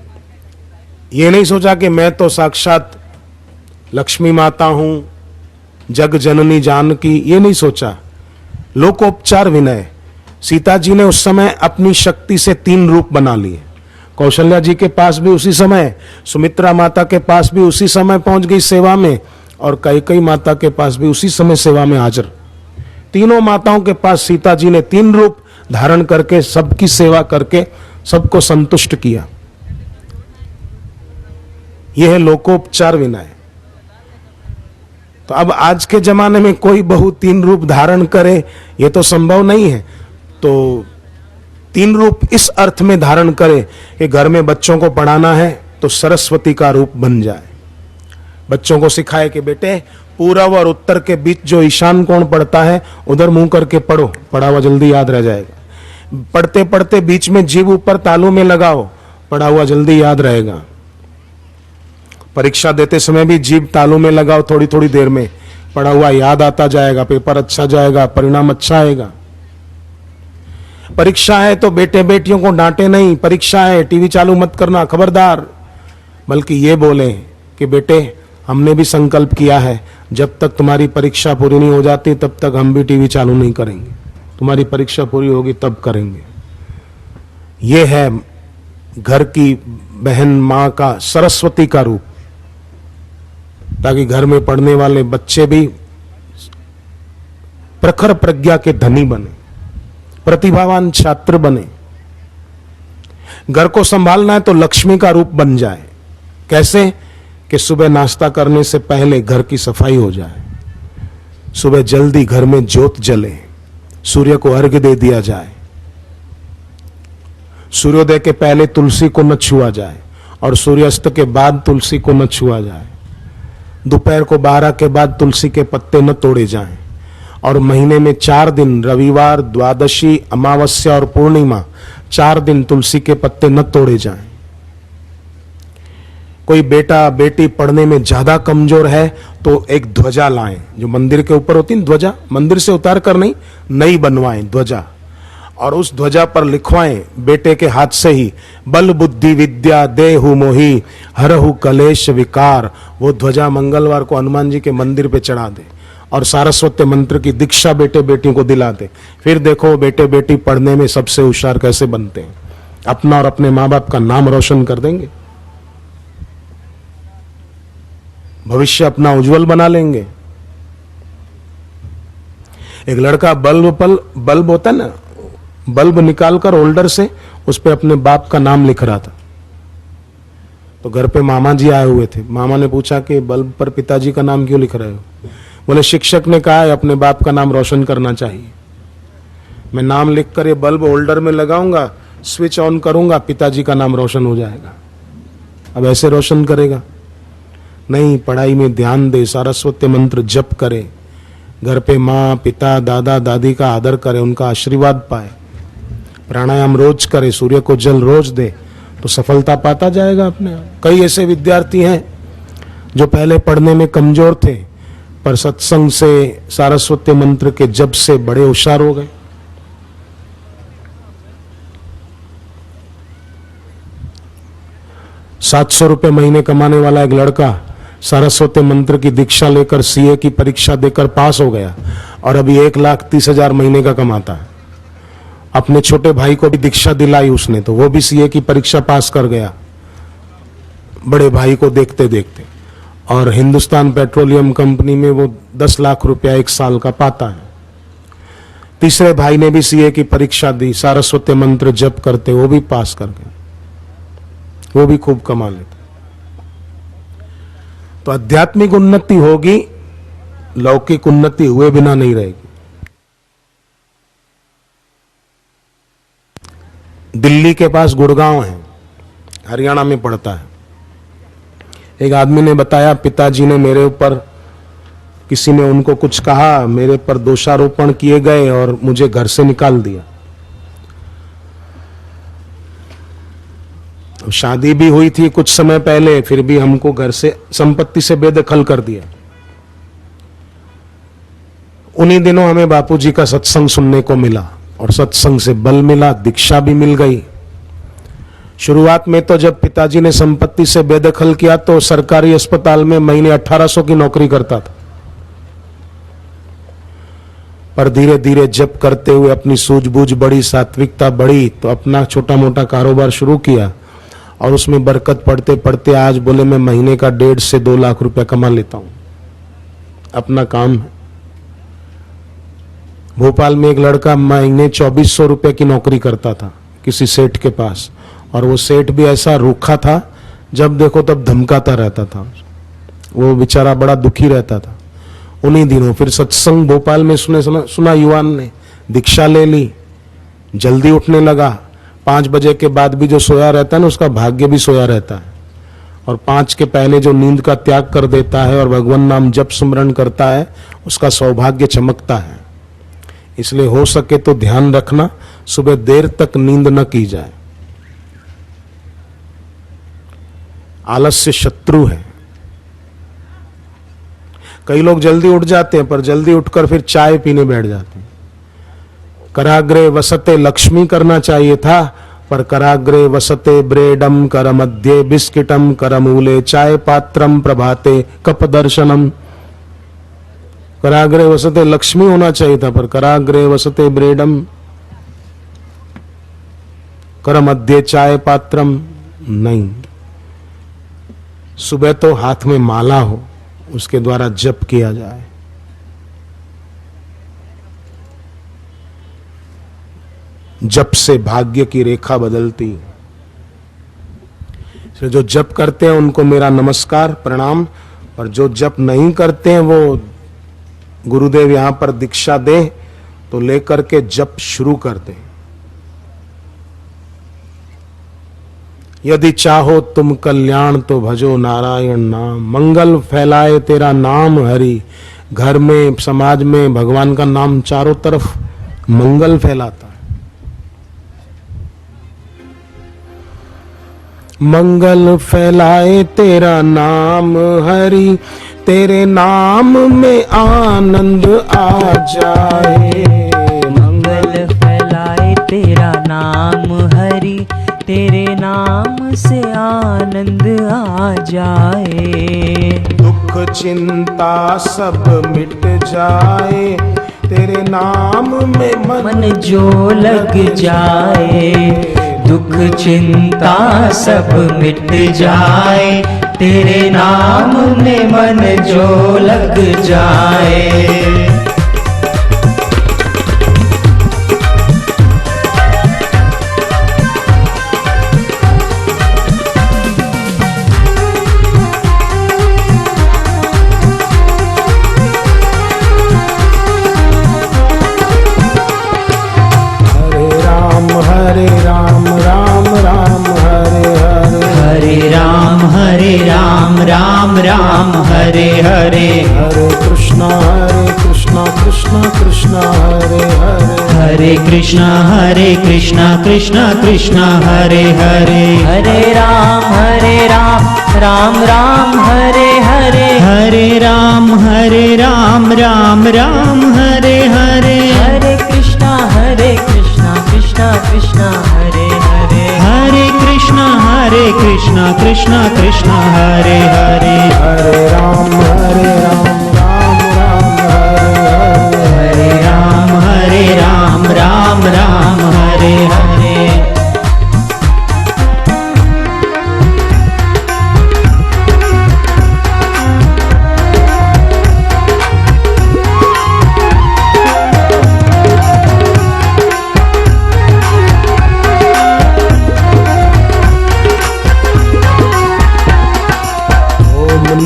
[SPEAKER 1] ये नहीं सोचा कि मैं तो साक्षात लक्ष्मी माता हूं, जग जननी जानकी, ये नहीं सोचा। लोकोपचार विनय, सीता जी ने उस समय अपनी शक्ति से 3 रूप बना लिए। कौशल्या जी के पास भी उसी समय, सुमित्रा माता के पास भी उसी समय पहुंच गई सेवा में, और कैकेयी माता के पास भी उसी समय सेवा में हाजिर। तीनों माताओं के पास सीता जी ने 3 रूप धारण करके सबकी सेवा करके सबको संतुष्ट किया। यह है लोकोपचार विनय। तो अब आज के जमाने में कोई बहू 3 रूप धारण करे, यह तो संभव नहीं है। तो 3 रूप इस अर्थ में धारण करे कि घर में बच्चों को पढ़ाना है तो सरस्वती का रूप बन जाए, बच्चों को सिखाए कि बेटे पूरब और उत्तर के बीच जो ईशान कोण पड़ता है उधर मुंह करके पढ़ो, पढ़ा हुआ जल्दी याद रह जाएगा। पढ़ते पढ़ते बीच में जीभ ऊपर तालू में लगाओ, पढ़ा हुआ जल्दी याद रहेगा। परीक्षा देते समय भी जीभ तालू में लगाओ, थोड़ी थोड़ी देर में पढ़ा हुआ याद आता जाएगा, पेपर अच्छा जाएगा, परिणाम अच्छा आएगा। परीक्षा है तो बेटे बेटियों को डांटे नहीं, परीक्षा है टीवी चालू मत करना खबरदार, बल्कि ये बोले कि बेटे हमने भी संकल्प किया है जब तक तुम्हारी परीक्षा पूरी नहीं हो जाती तब तक हम भी टीवी चालू नहीं करेंगे, तुम्हारी परीक्षा पूरी होगी तब करेंगे। ये है घर की बहन मां का सरस्वती का रूप, ताकि घर में पढ़ने वाले बच्चे भी प्रखर प्रज्ञा के धनी बने, प्रतिभावान छात्र बने। घर को संभालना है तो लक्ष्मी का रूप बन जाए। कैसे? कि सुबह नाश्ता करने से पहले घर की सफाई हो जाए, सुबह जल्दी घर में ज्योत जले, सूर्य को अर्घ्य दे दिया जाए, सूर्योदय के पहले तुलसी को न छुआ जाए और सूर्यास्त के बाद तुलसी को न छुआ जाए, दोपहर को 12 के बाद तुलसी के पत्ते न तोड़े जाएं, और महीने में 4 दिन रविवार, द्वादशी, अमावस्या और पूर्णिमा 4 दिन तुलसी के पत्ते न तोड़े जाएं। कोई बेटा बेटी पढ़ने में ज्यादा कमजोर है तो एक ध्वजा लाएं, जो मंदिर के ऊपर होती है ध्वजा, मंदिर से उतार कर नहीं, नई बनवाएं ध्वजा, और उस ध्वजा पर लिखवाएं बेटे के हाथ से ही, बल बुद्धि विद्या देहु मोहि हरहु कलेश विकार। वो ध्वजा मंगलवार को हनुमान जी के मंदिर पे चढ़ा दे और सारस्वत मंत्र की दीक्षा बेटे बेटियों को दिला दे। फिर देखो बेटे बेटी पढ़ने में सबसे होशियार कैसे बनते हैं, अपना और अपने माँ बाप का नाम रोशन कर देंगे, भविष्य अपना उज्जवल बना लेंगे। एक लड़का बल्ब होता है ना, बल्ब निकालकर होल्डर से उस पे अपने बाप का नाम लिख रहा था। तो घर पे मामा जी आए हुए थे। मामा ने पूछा कि बल्ब पर पिताजी का नाम क्यों लिख रहे हो? बोले शिक्षक ने कहा है अपने बाप का नाम रोशन करना चाहिए। मैं नाम लिखकर ये बल्ब होल्डर में लगाऊंगा, स्विच ऑन करूंगा, पिताजी का नाम रोशन हो जाएगा। अब ऐसे रोशन करेगा? नहीं, पढ़ाई में ध्यान दे, सरस्वती मंत्र जप करे, घर पे माँ पिता दादा दादी का आदर करे, उनका आशीर्वाद पाए, प्राणायाम रोज करे, सूर्य को जल रोज दे, तो सफलता पाता जाएगा अपने आप। कई ऐसे विद्यार्थी हैं जो पहले पढ़ने में कमजोर थे, पर सत्संग से, सरस्वती मंत्र के जप से बड़े होशियार हो गए। ₹700 महीने कमाने वाला एक लड़का सरस्वती मंत्र की दीक्षा लेकर सीए की परीक्षा देकर पास हो गया और अभी 1,30,000 महीने का कमाता है। अपने छोटे भाई को भी दीक्षा दिलाई उसने, तो वो भी सीए की परीक्षा पास कर गया बड़े भाई को देखते देखते। और हिंदुस्तान पेट्रोलियम कंपनी में वो 10 लाख रुपया 1 साल का पाता है। तीसरे भाई ने भी सीए की परीक्षा दी, सरस्वती मंत्र जप करते वो भी पास कर गए, वो भी खूब कमा लेते। तो आध्यात्मिक उन्नति होगी, लौकिक उन्नति हुए बिना नहीं रहेगी। दिल्ली के पास गुड़गांव है, हरियाणा में पड़ता है। एक आदमी ने बताया पिताजी ने मेरे ऊपर, किसी ने उनको कुछ कहा, मेरे पर दोषारोपण किए गए और मुझे घर से निकाल दिया। शादी भी हुई थी कुछ समय पहले, फिर भी हमको घर से, संपत्ति से बेदखल कर दिया। उन्हीं दिनों हमें बापूजी का सत्संग सुनने को मिला और सत्संग से बल मिला, दीक्षा भी मिल गई। शुरुआत में तो जब पिताजी ने संपत्ति से बेदखल किया तो सरकारी अस्पताल में महीने 1800 की नौकरी करता था, पर धीरे धीरे जप करते हुए अपनी सूझबूझ बढ़ी, सात्विकता बढ़ी, तो अपना छोटा मोटा कारोबार शुरू किया और उसमें बरकत पड़ते पड़ते आज बोले मैं महीने का 1.5 से 2 लाख रुपया कमा लेता हूं, अपना काम है। भोपाल में एक लड़का महीने 2400 रुपए की नौकरी करता था किसी सेठ के पास, और वो सेठ भी ऐसा रूखा था, जब देखो तब धमकाता रहता था, वो बेचारा बड़ा दुखी रहता था। उन्हीं दिनों फिर सत्संग भोपाल में सुना युवान ने, दीक्षा ले ली, जल्दी उठने लगा। 5 बजे के बाद भी जो सोया रहता है ना, उसका भाग्य भी सोया रहता है, और 5 के पहले जो नींद का त्याग कर देता है और भगवान नाम जप स्मरण करता है, उसका सौभाग्य चमकता है। इसलिए हो सके तो ध्यान रखना, सुबह देर तक नींद न की जाए। आलस्य शत्रु है। कई लोग जल्दी उठ जाते हैं, पर जल्दी उठकर फिर चाय पीने बैठ जाते हैं। कराग्रे वसते लक्ष्मी करना चाहिए था, पर कराग्रे वसते ब्रेडम कर मध्य बिस्किटम कर मूले चाय पात्रम प्रभाते कप दर्शनम। कराग्रे वसते लक्ष्मी होना चाहिए था, पर कराग्रे वसते ब्रेडम कर मध्य चाय पात्रम नहीं। सुबह तो हाथ में माला हो, उसके द्वारा जप किया जाए। जप से भाग्य की रेखा बदलती है। जो जप करते हैं उनको मेरा नमस्कार प्रणाम, और जो जप नहीं करते हैं वो गुरुदेव यहां पर दीक्षा दे तो लेकर के जप शुरू कर दे। यदि चाहो तुम कल्याण तो भजो नारायण नाम, मंगल फैलाए तेरा नाम हरि। घर में, समाज में भगवान का नाम चारों तरफ मंगल फैलाता है। मंगल फैलाए तेरा नाम हरि, तेरे नाम में आनंद आ जाए।
[SPEAKER 2] मंगल फैलाए तेरा नाम हरि, तेरे नाम से आनंद आ जाए।
[SPEAKER 1] दुख चिंता सब मिट जाए, तेरे नाम में
[SPEAKER 2] मन जो लग जाए। दुख चिंता सब मिट जाए, तेरे नाम में मन जो लग जाए।
[SPEAKER 3] कृष्णा कृष्णा कृष्णा हरे हरे
[SPEAKER 2] हरे राम राम राम हरे हरे
[SPEAKER 3] हरे राम राम राम हरे हरे
[SPEAKER 2] हरे कृष्णा कृष्णा कृष्णा हरे हरे
[SPEAKER 3] हरे कृष्णा कृष्णा कृष्णा हरे हरे
[SPEAKER 1] हरे राम राम राम हरे हरे
[SPEAKER 3] हरे राम राम हरे हरे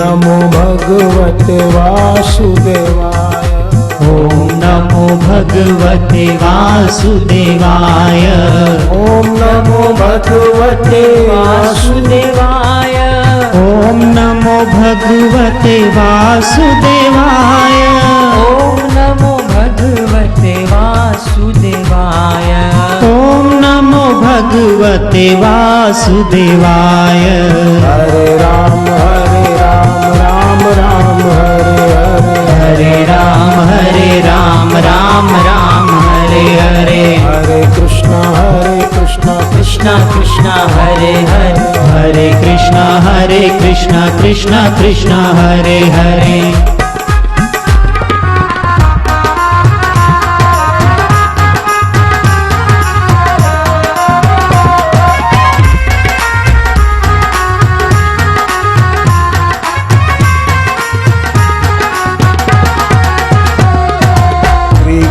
[SPEAKER 1] नमो भगवते वासुदेवाय
[SPEAKER 3] ओम नमो भगवते वासुदेवाय
[SPEAKER 1] ओम नमो भगवते
[SPEAKER 2] वासुदेवाय
[SPEAKER 3] ओम नमो भगवते वासुदेवाय
[SPEAKER 2] ओम नमो भगवते वासुदेवाय
[SPEAKER 3] ओम नमो भगवते वासुदेवाय
[SPEAKER 1] हरे राम राम राम हरे हरे
[SPEAKER 3] हरे राम राम हरे हरे
[SPEAKER 1] हरे कृष्णा
[SPEAKER 2] कृष्णा कृष्णा हरे हरे
[SPEAKER 3] हरे कृष्णा कृष्णा हरे हरे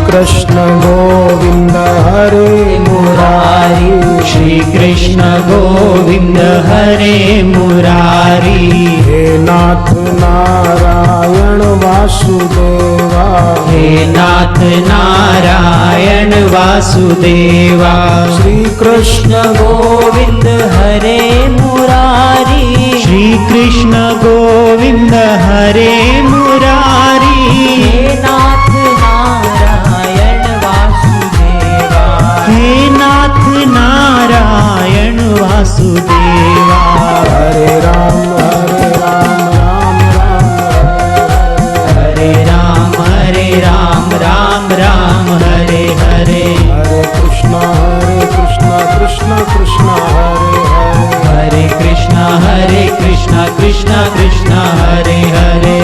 [SPEAKER 1] कृष्ण गोविंद हरे मुरारी
[SPEAKER 3] श्री कृष्ण गोविंद हरे मुरारी
[SPEAKER 1] हे नाथ नारायण वासुदेवा
[SPEAKER 3] हे नाथ नारायण वासुदेवा
[SPEAKER 1] श्री कृष्ण
[SPEAKER 2] गोविंद हरे मुरारी
[SPEAKER 3] श्री कृष्ण गोविंद हरे मुरारी
[SPEAKER 2] हे नाथ नारायण वासुदेवा
[SPEAKER 3] हे नाथ नारायण वासुदेवा
[SPEAKER 1] हरे राम
[SPEAKER 3] हरे राम राम हरे हरे
[SPEAKER 1] हरे कृष्णा कृष्णा कृष्णा हरे
[SPEAKER 3] हरे कृष्णा कृष्णा हरे हरे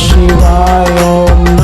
[SPEAKER 1] शिवाय ओम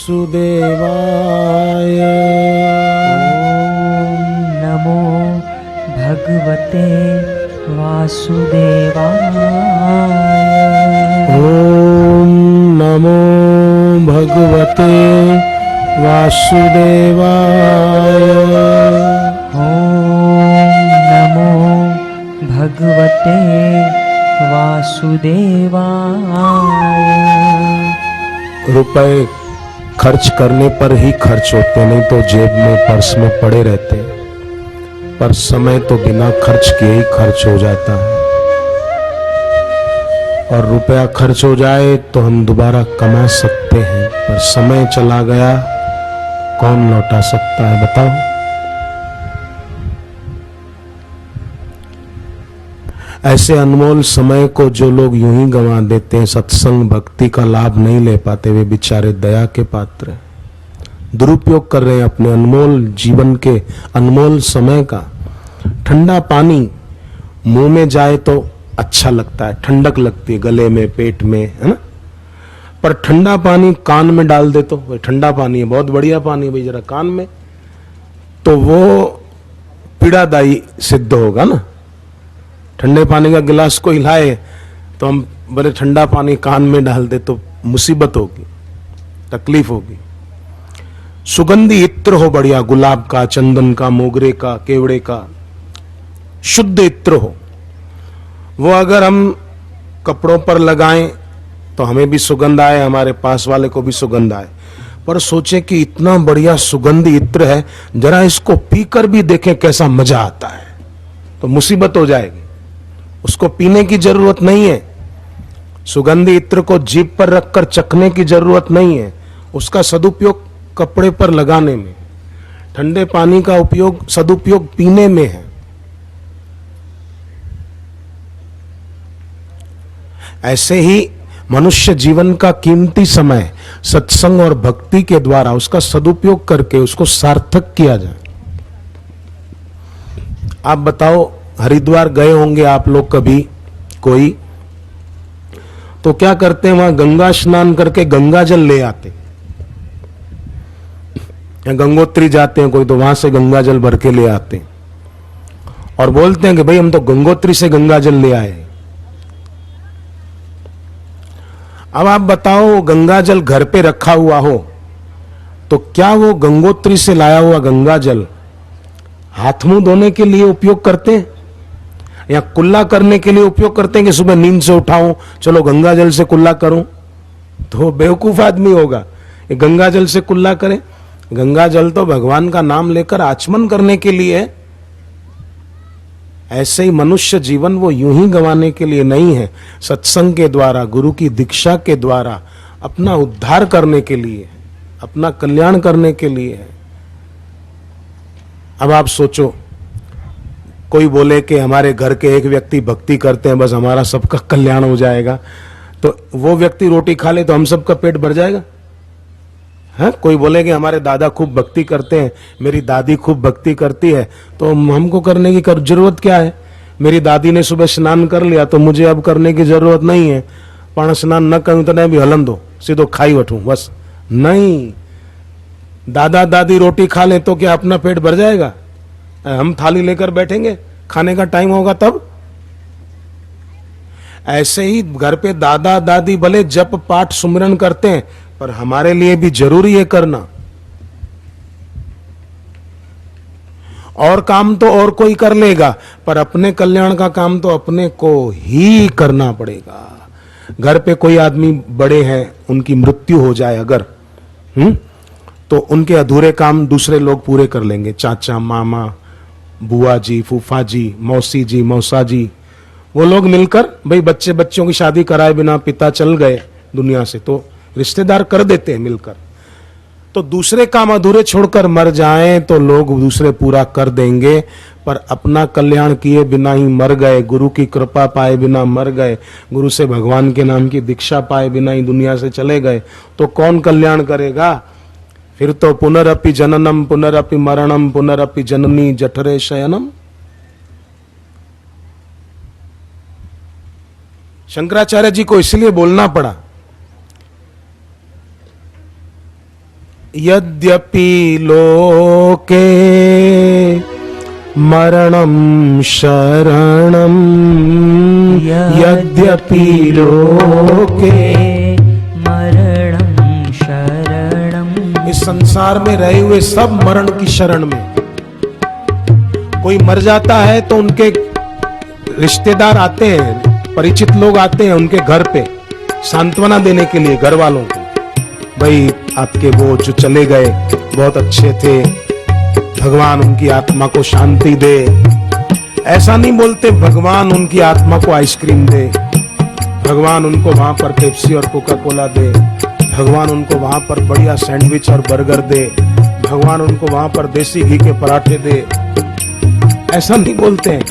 [SPEAKER 1] वासुदेवाय।
[SPEAKER 2] नमो भगवते वासुदेवाय।
[SPEAKER 1] ओम नमो भगवते वासुदेवाय।
[SPEAKER 2] ओम नमो भगवते वासुदेवाय।
[SPEAKER 1] रुपए खर्च करने पर ही खर्च होते, नहीं तो जेब में पर्स में पड़े रहते। पर समय तो बिना खर्च किए ही खर्च हो जाता है, और रुपया खर्च हो जाए तो हम दोबारा कमा सकते हैं, पर समय चला गया कौन लौटा सकता है बताओ। ऐसे अनमोल समय को जो लोग यूं ही गंवा देते हैं, सत्संग भक्ति का लाभ नहीं ले पाते, वे बेचारे दया के पात्र हैं। दुरुपयोग कर रहे हैं अपने अनमोल जीवन के अनमोल समय का। ठंडा पानी मुंह में जाए तो अच्छा लगता है, ठंडक लगती है गले में, पेट में, है ना। पर ठंडा पानी कान में डाल दे तो, भाई ठंडा पानी है, बहुत बढ़िया पानी है, भाई जरा कान में, तो वो पीड़ादायी सिद्ध होगा ना। ठंडे पानी का गिलास को हिलाए तो हम बोले ठंडा पानी कान में डाल दे तो मुसीबत होगी, तकलीफ होगी। सुगंधी इत्र हो बढ़िया, गुलाब का, चंदन का, मोगरे का, केवड़े का, शुद्ध इत्र हो, वो अगर हम कपड़ों पर लगाएं तो हमें भी सुगंध आए, हमारे पास वाले को भी सुगंध आए। पर सोचे कि इतना बढ़िया सुगंधी इत्र है, जरा इसको पीकर भी देखें कैसा मजा आता है, तो मुसीबत हो जाएगी। उसको पीने की जरूरत नहीं है, सुगंधी इत्र को जीभ पर रखकर चखने की जरूरत नहीं है, उसका सदुपयोग कपड़े पर लगाने में, ठंडे पानी का उपयोग सदुपयोग पीने में है। ऐसे ही मनुष्य जीवन का कीमती समय सत्संग और भक्ति के द्वारा उसका सदुपयोग करके उसको सार्थक किया जाए। आप बताओ, हरिद्वार गए होंगे आप लोग कभी कोई, तो क्या करते हैं वहां गंगा स्नान करके गंगा जल ले आते, या गंगोत्री जाते हैं कोई तो वहां से गंगा जल भर के ले आते हैं और बोलते हैं कि भाई हम तो गंगोत्री से गंगा जल ले आए। अब आप बताओ, गंगा जल घर पे रखा हुआ हो तो क्या वो गंगोत्री से लाया हुआ गंगा जल हाथ मुंह धोने के लिए उपयोग करते हैं या कुल्ला करने के लिए उपयोग करते हैं कि सुबह नींद से उठाऊं चलो गंगा जल से कुल्ला करूं? तो बेवकूफ आदमी होगा ये गंगा जल से कुल्ला करे। गंगा जल तो भगवान का नाम लेकर आचमन करने के लिए है। ऐसे ही मनुष्य जीवन वो यूं ही गंवाने के लिए नहीं है, सत्संग के द्वारा, गुरु की दीक्षा के द्वारा अपना उद्धार करने के लिए है, अपना कल्याण करने के लिए है। अब आप सोचो, कोई बोले कि हमारे घर के एक व्यक्ति भक्ति करते हैं, बस हमारा सबका कल्याण हो जाएगा, तो वो व्यक्ति रोटी खा ले तो हम सबका पेट भर जाएगा? है? कोई बोले कि हमारे दादा खूब भक्ति करते हैं, मेरी दादी खूब भक्ति करती है, तो हमको करने की जरूरत क्या है? मेरी दादी ने सुबह स्नान कर लिया तो मुझे अब करने की जरूरत नहीं है, पण स्नान न करूं तो नहीं भी हलन दो, सीधो खाई वठूं बस। नहीं, दादा दादी रोटी खा ले तो क्या अपना पेट भर जाएगा? हम थाली लेकर बैठेंगे, खाने का टाइम होगा तब। ऐसे ही घर पे दादा दादी भले जप पाठ सुमिरन करते हैं, पर हमारे लिए भी जरूरी है करना। और काम तो और कोई कर लेगा, पर अपने कल्याण का काम तो अपने को ही करना पड़ेगा। घर पे कोई आदमी बड़े हैं, उनकी मृत्यु हो जाए अगर, तो उनके अधूरे काम दूसरे लोग पूरे कर लेंगे। चाचा, मामा, बुआ जी, फूफा जी, मौसी जी, मौसा जी, वो लोग मिलकर, भाई बच्चे बच्चों की शादी कराए बिना पिता चल गए दुनिया से, तो रिश्तेदार कर देते हैं मिलकर। तो दूसरे काम अधूरे छोड़कर मर जाएं तो लोग दूसरे पूरा कर देंगे, पर अपना कल्याण किए बिना ही मर गए, गुरु की कृपा पाए बिना मर गए, गुरु से भगवान के नाम की दीक्षा पाए बिना ही दुनिया से चले गए, तो कौन कल्याण करेगा? फिर तो पुनरपि जननम पुनरपि मरणम पुनरपि जननी जठरे शयनम। शंकराचार्य जी को इसलिए बोलना पड़ा यद्यपि लोके मरणं शरणं, यद्यपि लोके
[SPEAKER 2] मरणं शरणं।
[SPEAKER 1] इस संसार में रहे हुए सब मरण की शरण में। कोई मर जाता है तो उनके रिश्तेदार आते हैं, परिचित लोग आते हैं उनके घर पे सांत्वना देने के लिए, घर वालों को, भाई आपके वो जो चले गए बहुत अच्छे थे, भगवान उनकी आत्मा को शांति दे। ऐसा नहीं बोलते भगवान उनकी आत्मा को आइसक्रीम दे, भगवान उनको वहां पर पेप्सी और कोका कोला दे, भगवान उनको वहां पर बढ़िया सैंडविच और बर्गर दे, भगवान उनको वहां पर देसी घी के पराठे दे। ऐसा नहीं बोलते हैं,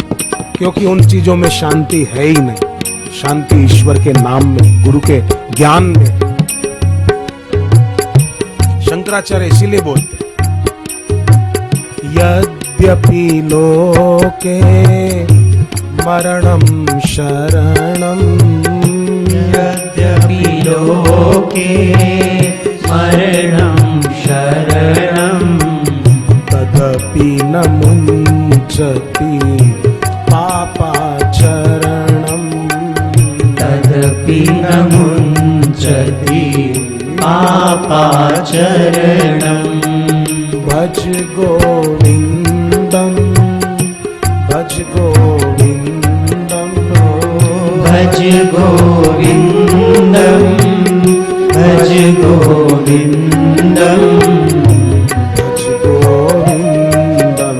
[SPEAKER 1] क्योंकि उन चीजों में शांति है ही नहीं। शांति ईश्वर के नाम में, गुरु के ज्ञान में। शंकराचार्य इसीलिए बोलते यद्यपि लोके मरणं शरणं,
[SPEAKER 3] यद्यपि लोके मरणं शरणं,
[SPEAKER 1] तदपि न मुञ्चति पापाचरणं,
[SPEAKER 3] तदपि न मुञ्चति पापाचरणं।
[SPEAKER 1] भज गोविन्दं, भज गोविन्दं,
[SPEAKER 3] भज गोविन्दं, भज गोविन्दं,
[SPEAKER 1] भज गोविन्दं,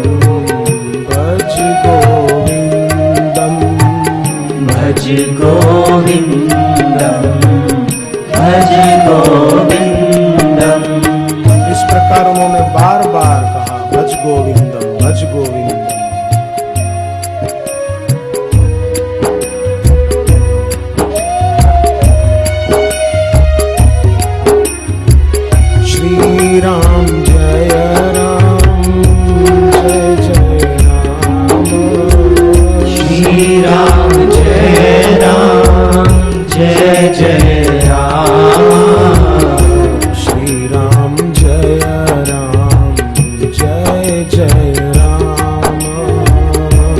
[SPEAKER 1] भज गोविन्दं,
[SPEAKER 3] भज गोविन्दं, भज गोविन्दं।
[SPEAKER 1] इस प्रकार उन्होंने बार बार कहा भज गोविंदम, भज गोविंदम। श्री राम जय राम, जय जय राम,
[SPEAKER 3] श्री राम जय राम, जय जय राम,
[SPEAKER 1] श्री राम जय राम, जय जय राम,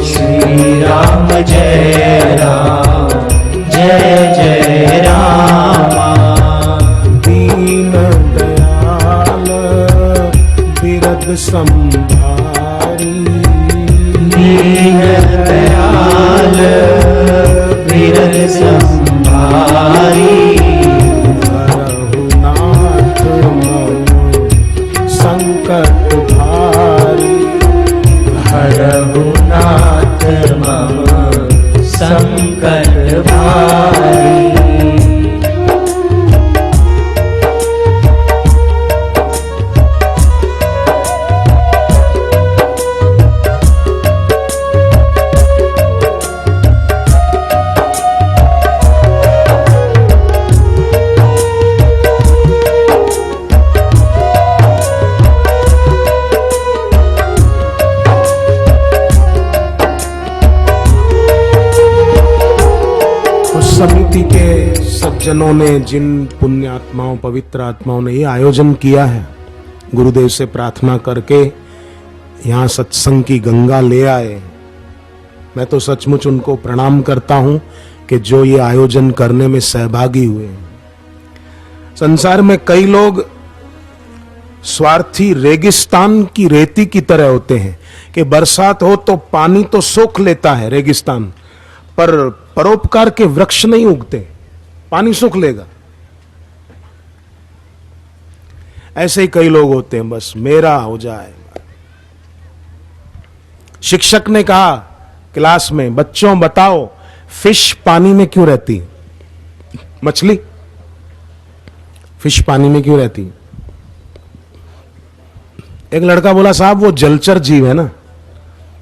[SPEAKER 3] श्री राम जय राम, जय जय राम।
[SPEAKER 1] दीन दयाल बिरद संभारी,
[SPEAKER 3] दीन दयाल बिरद संभारी,
[SPEAKER 1] रघुनाथ मम संकट भारी,
[SPEAKER 3] रघुनाथ मम संकट भारी।
[SPEAKER 1] समिति के सज्जनों ने, जिन पुण्य आत्माओं, पवित्र आत्माओं ने ये आयोजन किया है, गुरुदेव से प्रार्थना करके यहाँ सत्संग की गंगा ले आए, मैं तो सचमुच उनको प्रणाम करता हूं कि जो ये आयोजन करने में सहभागी हुए। संसार में कई लोग स्वार्थी रेगिस्तान की रेती की तरह होते हैं कि बरसात हो तो पानी तो सोख लेता है रेगिस्तान, पर परोपकार के वृक्ष नहीं उगते, पानी सूख लेगा। ऐसे ही कई लोग होते हैं, बस मेरा हो जाए। शिक्षक ने कहा क्लास में, बच्चों बताओ फिश पानी में क्यों रहती है? मछली फिश पानी में क्यों रहती है? एक लड़का बोला साहब वो जलचर जीव है ना,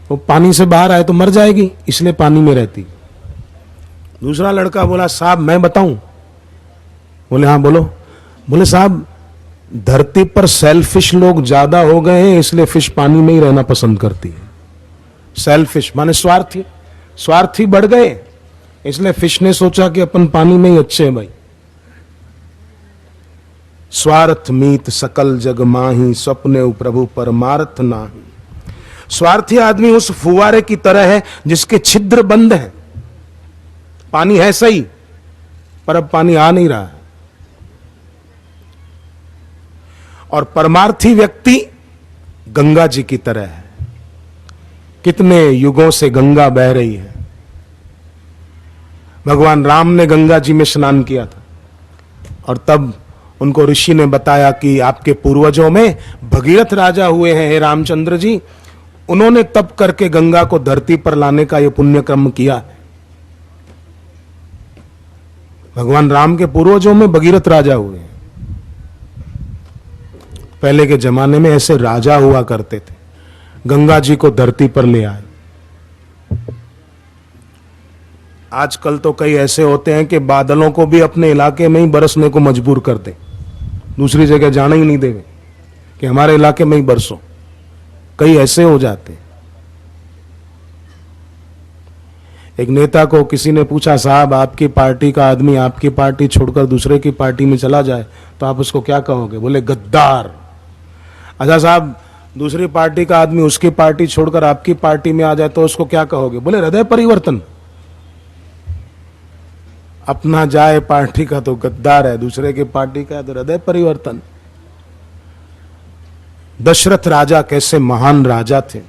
[SPEAKER 1] वो पानी से बाहर आए तो मर जाएगी, इसलिए पानी में रहती। दूसरा लड़का बोला साहब मैं बताऊं? बोले हाँ बोलो। बोले साहब धरती पर सेल्फिश लोग ज्यादा हो गए हैं, इसलिए फिश पानी में ही रहना पसंद करती है। सेल्फिश माने स्वार्थी, स्वार्थी बढ़ गए, इसलिए फिश ने सोचा कि अपन पानी में ही अच्छे हैं भाई। स्वार्थ मीत सकल जग माही, स्वप्ने प्रभु परमार्थ नाही। स्वार्थी आदमी उस फुवारे की तरह है जिसके छिद्र बंद हैं। पानी है सही, पर अब पानी आ नहीं रहा है। और परमार्थी व्यक्ति गंगा जी की तरह है। कितने युगों से गंगा बह रही है। भगवान राम ने गंगा जी में स्नान किया था और तब उनको ऋषि ने बताया कि आपके पूर्वजों में भगीरथ राजा हुए हैं हे रामचंद्र जी, उन्होंने तप करके गंगा को धरती पर लाने का यह पुण्य कर्म किया है। भगवान राम के पूर्वजों में भगीरथ राजा हुए हैं। पहले के जमाने में ऐसे राजा हुआ करते थे, गंगा जी को धरती पर ले आए। आजकल तो कई ऐसे होते हैं कि बादलों को भी अपने इलाके में ही बरसने को मजबूर कर दे, दूसरी जगह जाना ही नहीं देवे कि हमारे इलाके में ही बरसो। कई ऐसे हो जाते। एक नेता को किसी ने पूछा, साहब आपकी पार्टी का आदमी आपकी पार्टी छोड़कर दूसरे की पार्टी में चला जाए तो आप उसको क्या कहोगे? बोले गद्दार। अच्छा साहब, दूसरी पार्टी का आदमी उसकी पार्टी छोड़कर आपकी पार्टी में आ जाए तो उसको क्या कहोगे? बोले हृदय परिवर्तन। अपना जाए पार्टी का तो गद्दार है, दूसरे की पार्टी का है तो हृदय परिवर्तन। दशरथ राजा कैसे महान राजा थे,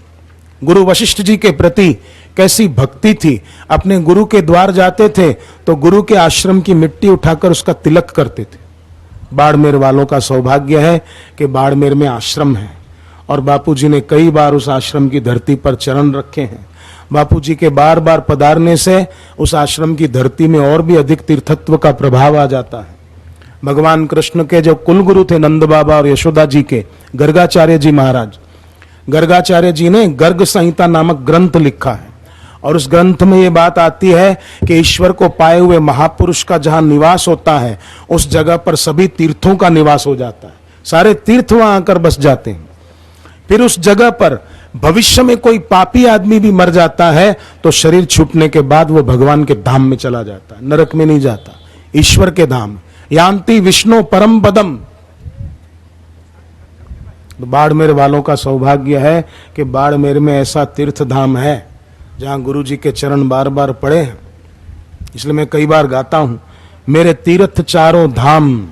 [SPEAKER 1] गुरु वशिष्ठ जी के प्रति कैसी भक्ति थी। अपने गुरु के द्वार जाते थे तो गुरु के आश्रम की मिट्टी उठाकर उसका तिलक करते थे। बाड़मेर वालों का सौभाग्य है कि बाड़मेर में आश्रम है और बापूजी ने कई बार उस आश्रम की धरती पर चरण रखे हैं। बापूजी के बार बार पधारने से उस आश्रम की धरती में और भी अधिक तीर्थत्व का प्रभाव आ जाता है। भगवान कृष्ण के जो कुलगुरु थे नंद बाबा और यशोदा जी के, गर्गाचार्य जी महाराज, गर्गाचार्य जी ने गर्ग संहिता नामक ग्रंथ लिखा है और उस ग्रंथ में ये बात आती है कि ईश्वर को पाए हुए महापुरुष का जहां निवास होता है उस जगह पर सभी तीर्थों का निवास हो जाता है, सारे तीर्थ वहां आकर बस जाते हैं। फिर उस जगह पर भविष्य में कोई पापी आदमी भी मर जाता है तो शरीर छूटने के बाद वो भगवान के धाम में चला जाता है, नरक में नहीं जाता, ईश्वर के धाम। यान्ति विष्णु परम पदम। बाड़मेर वालों का सौभाग्य है कि बाड़मेर में ऐसा तीर्थ धाम है जहां गुरु जी के चरण बार बार पड़े हैं। इसलिए मैं कई बार गाता हूं, मेरे तीर्थ चारों धाम,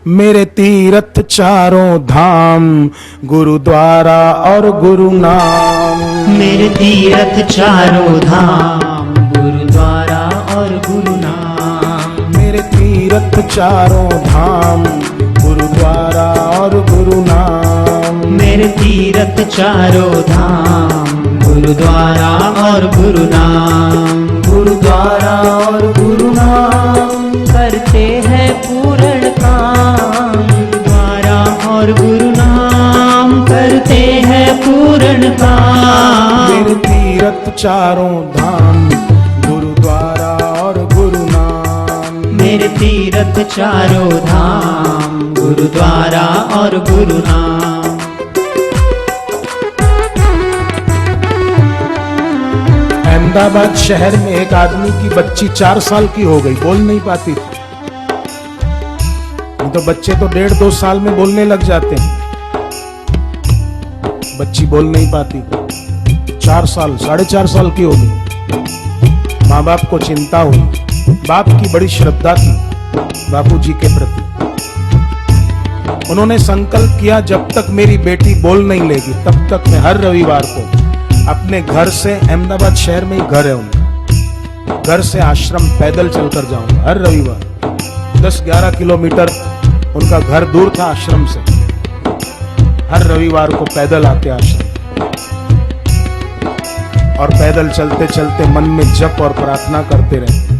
[SPEAKER 1] मेरे तीर्थ चारों धाम, गुरुद्वारा और गुरु नाम।
[SPEAKER 3] मेरे तीर्थ चारों धाम, गुरुद्वारा और गुरु नाम।
[SPEAKER 1] मेरे तीर्थ चारों धाम, गुरुद्वारा और गुरु नाम।
[SPEAKER 3] मेरे तीर्थ चारों धाम, गुरुद्वारा और गुरु नाम। गुरुद्वारा और गुरु नाम करते हैं पूर्ण काम। गुरुद्वारा और गुरु नाम करते हैं पूर्ण काम।
[SPEAKER 1] मेरे तीर्थ चारों धाम, गुरुद्वारा और गुरु नाम।
[SPEAKER 3] मेरे तीर्थ चारों धाम, गुरुद्वारा और गुरु नाम।
[SPEAKER 1] अहमदाबाद शहर में एक आदमी की बच्ची 4 साल की हो गई, बोल नहीं पाती थी। तो बच्चे तो 1.5-2 साल में बोलने लग जाते हैं, बच्ची बोल नहीं पाती। 4 साल 4.5 साल की हो गई। माँ बाप को चिंता हुई। बाप की बड़ी श्रद्धा थी बापूजी के प्रति। उन्होंने संकल्प किया, जब तक मेरी बेटी बोल नहीं लेगी तब तक मैं हर रविवार को अपने घर से, अहमदाबाद शहर में ही घर है उनका, घर से आश्रम पैदल चलकर जाऊंगा हर रविवार। 10-11 किलोमीटर उनका घर दूर था आश्रम से। हर रविवार को पैदल आते आश्रम और पैदल चलते चलते मन में जप और प्रार्थना करते रहते।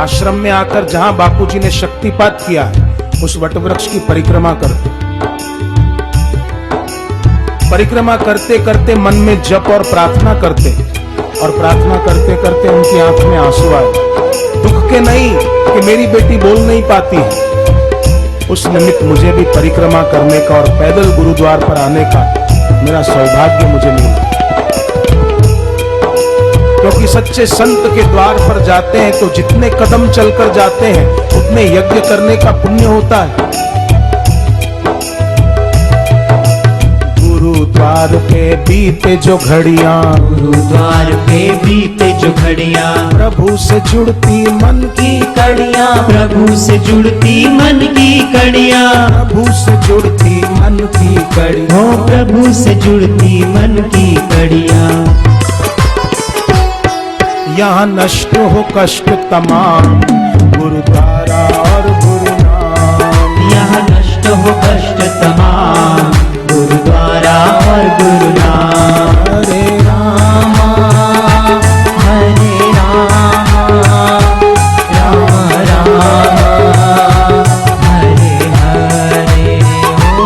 [SPEAKER 1] आश्रम में आकर जहां बापूजी ने शक्तिपात किया है उस वटवृक्ष की परिक्रमा करते। परिक्रमा करते करते मन में जप और प्रार्थना करते और प्रार्थना करते करते उनकी आंख में आंसू आए, दुख के नहीं कि मेरी बेटी बोल नहीं पाती है। उस निमित्त मुझे भी परिक्रमा करने का और पैदल गुरुद्वार पर आने का मेरा सौभाग्य मुझे मिला। क्योंकि सच्चे संत के द्वार पर जाते हैं तो जितने कदम चलकर जाते हैं उतने यज्ञ करने का पुण्य होता है। गुरुद्वार पे बीते जो घड़ियां,
[SPEAKER 3] गुरुद्वार पे बीते जो घड़ियां,
[SPEAKER 1] प्रभु से जुड़ती मन की
[SPEAKER 3] कड़ियां, प्रभु से जुड़ती मन की कड़ियां,
[SPEAKER 1] प्रभु से जुड़ती मन की कड़ी,
[SPEAKER 3] हो प्रभु से जुड़ती मन की कड़ियां।
[SPEAKER 1] यहाँ नष्ट हो कष्ट तमाम, गुरुद्वारा और गुरु नाम।
[SPEAKER 3] यहाँ नष्ट हो कष्ट तमाम, गुरुद्वारा और गुरु नाम।
[SPEAKER 1] हरे
[SPEAKER 3] रामा हरे रामा, राम राम हरे हरे, ओ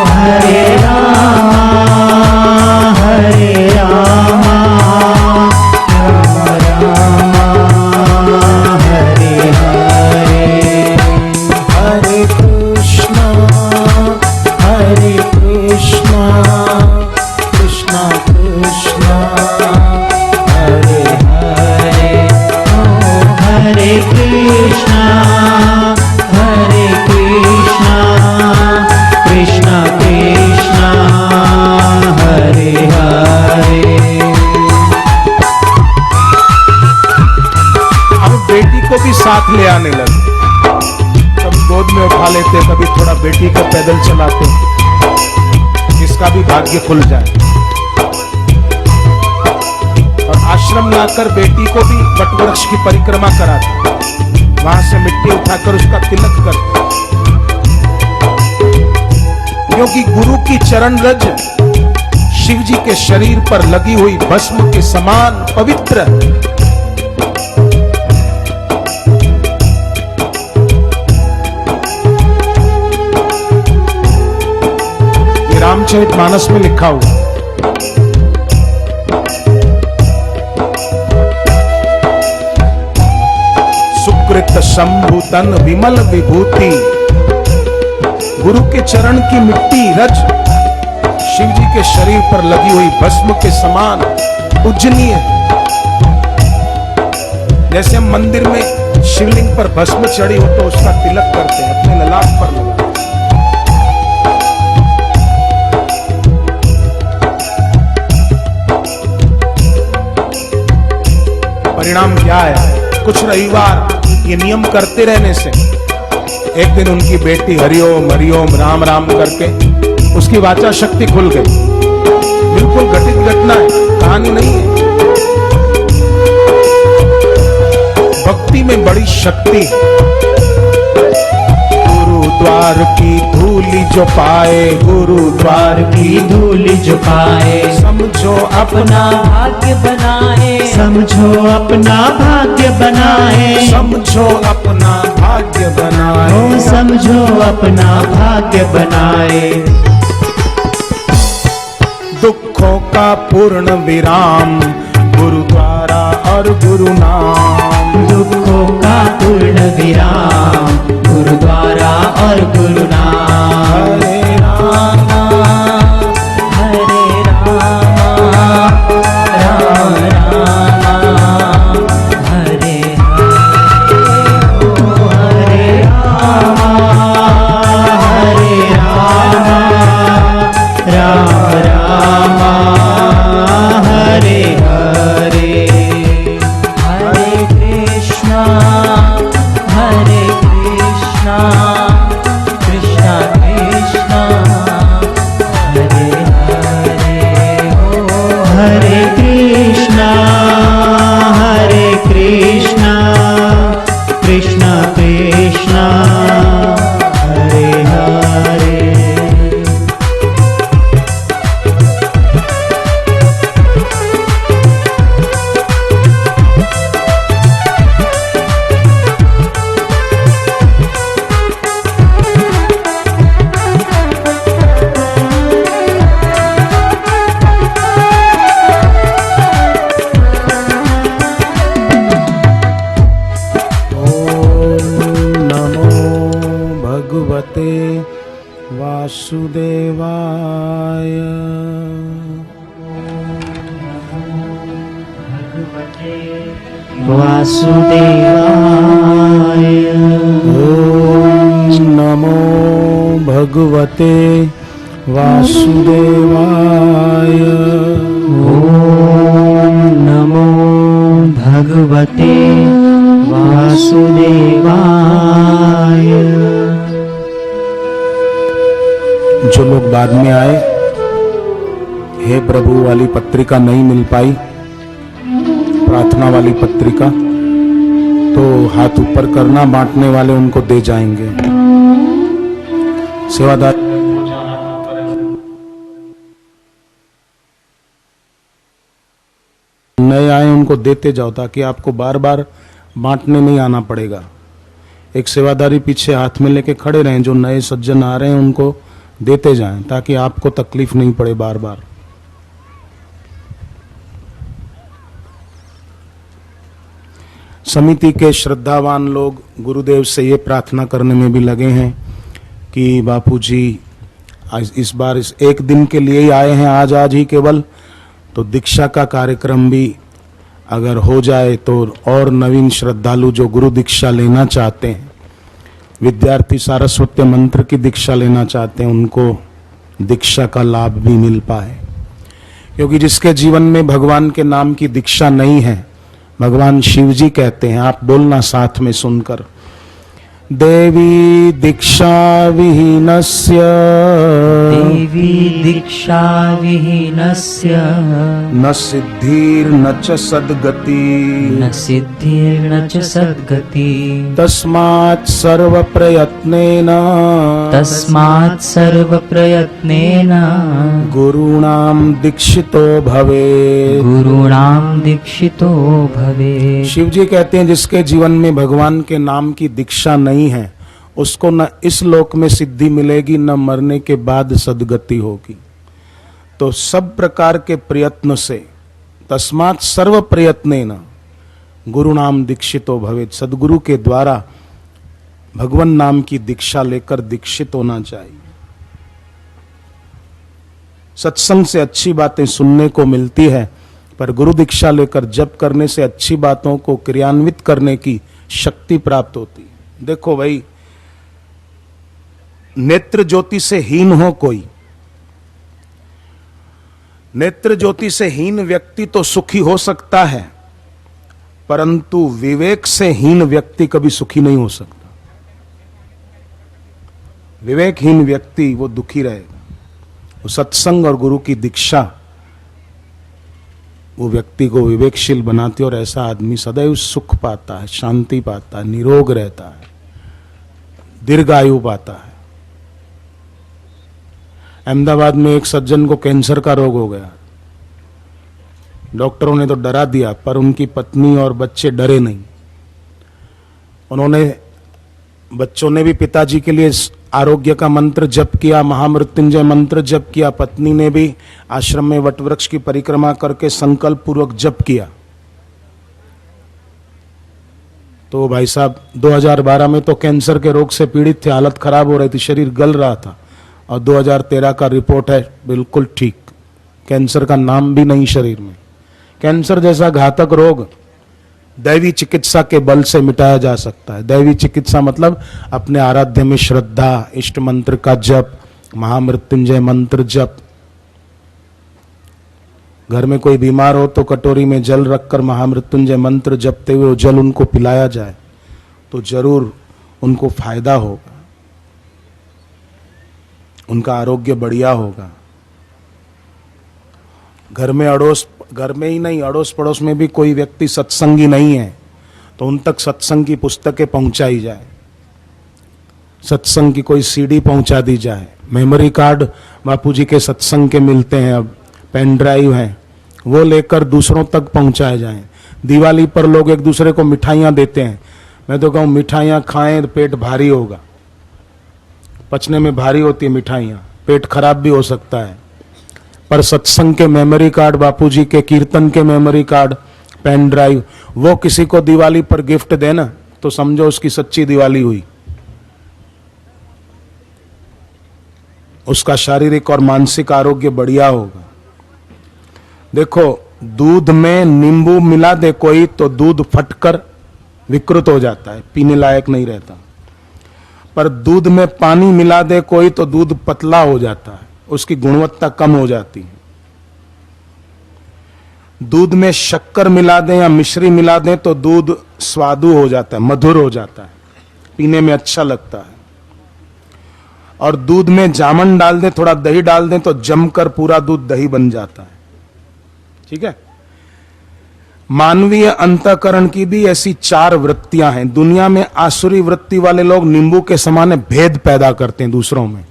[SPEAKER 3] हरे रामा हरे रामा, राम राम हरे हरे।
[SPEAKER 1] हरे कृष्णा कृष्णा कृष्णा हरे हरे,
[SPEAKER 3] ओ हरे कृष्णा कृष्णा कृष्णा हरे हरे।
[SPEAKER 1] अब बेटी को भी साथ ले आने लगे, कभी गोद में उठा लेते, कभी थोड़ा बेटी को पैदल चलाते, इसका भी भाग्य खुल जाए। और आश्रम लाकर बेटी को भी वटवृक्ष की परिक्रमा कराते, वहां से मिट्टी उठाकर उसका तिलक करते, क्योंकि गुरु की चरण रज शिव जी के शरीर पर लगी हुई भस्म के समान पवित्र है। रामचरितमानस में लिखा हुआ, सुकृत शंभु तन विमल विभूति, गुरु के चरण की मिट्टी रज शिव जी के शरीर पर लगी हुई भस्म के समान पूजनीय। जैसे हम मंदिर में शिवलिंग पर भस्म चढ़ी हो तो उसका तिलक करते हैं, अपने ललाट पर लगा। परिणाम क्या है? कुछ रविवार ये नियम करते रहने से एक दिन उनकी बेटी हरिओम हरिओम राम राम करके उसकी वाचा शक्ति खुल गई। बिल्कुल घटित घटना है, कहानी नहीं है। भक्ति में बड़ी शक्ति है। गुरुद्वार की धूली जो पाए, गुरुद्वार
[SPEAKER 3] की धूल जो पाए,
[SPEAKER 1] समझो अपना
[SPEAKER 3] भाग्य बनाए, समझो अपना भाग्य बनाए,
[SPEAKER 1] समझो अपना भाग्य बनाए,
[SPEAKER 3] ओ समझो अपना भाग्य बनाए।
[SPEAKER 1] दुखों का पूर्ण विराम, गुरुद्वारा और गुरु नाम।
[SPEAKER 3] दुखों का पूर्ण विराम, गुरुद्वारा और गुरु नाम।
[SPEAKER 1] हरे राम
[SPEAKER 3] हरे राम, राम राम हरे हरे, ओ हरे राम राम राम हरे हरे। हरे कृष्णा कृष्णा कृष्णा हरे हरे, ओ हरे कृष्णा कृष्णा कृष्णा हरे हरे।
[SPEAKER 1] भगवते वासुदेवाय।
[SPEAKER 3] भगवते वासुदेवाय।
[SPEAKER 1] ओम नमो भगवते वासुदेवाय।
[SPEAKER 3] ओम नमो भगवते वासुदेवाय।
[SPEAKER 1] जो लोग बाद में आए, हे प्रभु वाली पत्रिका नहीं मिल पाई, प्रार्थना वाली पत्रिका, तो हाथ ऊपर करना, बांटने वाले उनको दे जाएंगे। सेवादार नए आए उनको देते जाओ, ताकि आपको बार बार बांटने नहीं आना पड़ेगा। एक सेवादारी पीछे हाथ में लेके खड़े रहें, जो नए सज्जन आ रहे हैं उनको देते जाएं, ताकि आपको तकलीफ नहीं पड़े बार बार। समिति के श्रद्धावान लोग गुरुदेव से ये प्रार्थना करने में भी लगे हैं कि बापूजी इस बार इस एक दिन के लिए ही आए हैं, आज ही केवल, तो दीक्षा का कार्यक्रम भी अगर हो जाए तो और नवीन श्रद्धालु जो गुरु दीक्षा लेना चाहते हैं, विद्यार्थी सारस्वत मंत्र की दीक्षा लेना चाहते हैं, उनको दीक्षा का लाभ भी मिल पाए। क्योंकि जिसके जीवन में भगवान के नाम की दीक्षा नहीं है, भगवान शिव जी कहते हैं, आप बोलना साथ में सुनकर, देवी दीक्षा विहीनस्य,
[SPEAKER 2] देवी दीक्षा विहीनस्य
[SPEAKER 1] न सिद्धिर्न च सद्गति,
[SPEAKER 2] न सिद्धिर्न च सद्गति।
[SPEAKER 1] तस्मात् सर्व प्रयत्नेन,
[SPEAKER 2] तस्मात् सर्व प्रयत्नेन
[SPEAKER 1] गुरूणां दीक्षितो भवेत्।
[SPEAKER 2] गुरूणां दीक्षितो भवेत्।
[SPEAKER 1] शिव जी कहते हैं, जिसके जीवन में भगवान के नाम की दीक्षा नहीं है, उसको न इस लोक में सिद्धि मिलेगी, न मरने के बाद सद्गति होगी। तो सब प्रकार के प्रयत्न से, तस्मात् सर्व प्रयत्नेन गुरुनाम दीक्षितो भवेत्, सदगुरु के द्वारा भगवान नाम की दीक्षा लेकर दीक्षित होना चाहिए। सत्संग से अच्छी बातें सुनने को मिलती है, पर गुरु दीक्षा लेकर जप करने से अच्छी बातों को क्रियान्वित करने की शक्ति प्राप्त होती है। देखो भाई, नेत्र ज्योति से हीन हो कोई, नेत्र ज्योति से हीन व्यक्ति तो सुखी हो सकता है, परंतु विवेक से हीन व्यक्ति कभी सुखी नहीं हो सकता। विवेकहीन व्यक्ति वो दुखी रहेगा। वो सत्संग और गुरु की दीक्षा वो व्यक्ति को विवेकशील बनाती है, और ऐसा आदमी सदैव सुख पाता है, शांति पाता है, निरोग रहता है, दीर्घायु पाता है। अहमदाबाद में एक सज्जन को कैंसर का रोग हो गया। डॉक्टरों ने तो डरा दिया, पर उनकी पत्नी और बच्चे डरे नहीं। बच्चों ने भी पिताजी के लिए आरोग्य का मंत्र जप किया, महामृत्युंजय मंत्र जप किया। पत्नी ने भी आश्रम में वटवृक्ष की परिक्रमा करके संकल्प पूर्वक जप किया। तो भाई साहब 2012 में तो कैंसर के रोग से पीड़ित थे, हालत खराब हो रही थी, शरीर गल रहा था, और 2013 का रिपोर्ट है बिल्कुल ठीक, कैंसर का नाम भी नहीं शरीर में। कैंसर जैसा घातक रोग दैवी चिकित्सा के बल से मिटाया जा सकता है। दैवी चिकित्सा मतलब अपने आराध्य में श्रद्धा, इष्ट मंत्र का जप, महामृत्युंजय मंत्र जप। घर में कोई बीमार हो तो कटोरी में जल रखकर महामृत्युंजय मंत्र जपते हुए वो जल उनको पिलाया जाए तो जरूर उनको फायदा होगा, उनका आरोग्य बढ़िया होगा। घर में ही नहीं, अड़ोस पड़ोस में भी कोई व्यक्ति सत्संगी नहीं है तो उन तक सत्संग की पुस्तकें पहुंचाई जाए, सत्संग की कोई सीडी पहुंचा दी जाए। मेमोरी कार्ड बापूजी के सत्संग के मिलते हैं, अब पेन ड्राइव हैं, वो लेकर दूसरों तक पहुंचाए जाएं। दिवाली पर लोग एक दूसरे को मिठाइयां देते हैं। मैं तो कहूँ मिठाइयां खाएं तो पेट भारी होगा, पचने में भारी होती है मिठाइयां, पेट खराब भी हो सकता है। पर सत्संग के मेमोरी कार्ड, बापूजी के कीर्तन के मेमोरी कार्ड, पेन ड्राइव, वो किसी को दिवाली पर गिफ्ट देना तो समझो उसकी सच्ची दिवाली हुई। उसका शारीरिक और मानसिक आरोग्य बढ़िया होगा। देखो दूध में नींबू मिला दे कोई तो दूध फटकर विकृत हो जाता है, पीने लायक नहीं रहता। पर दूध में पानी मिला दे कोई तो दूध पतला हो जाता है, उसकी गुणवत्ता कम हो जाती है। दूध में शक्कर मिला दें या मिश्री मिला दें तो दूध स्वादु हो जाता है, मधुर हो जाता है, पीने में अच्छा लगता है। और दूध में जामन डाल दें, थोड़ा दही डाल दें तो जमकर पूरा दूध दही बन जाता है। ठीक है। मानवीय अंतःकरण की भी ऐसी 4 वृत्तियां हैं। दुनिया में आसुरी वृत्ति वाले लोग नींबू के समान भेद पैदा करते हैं दूसरों में।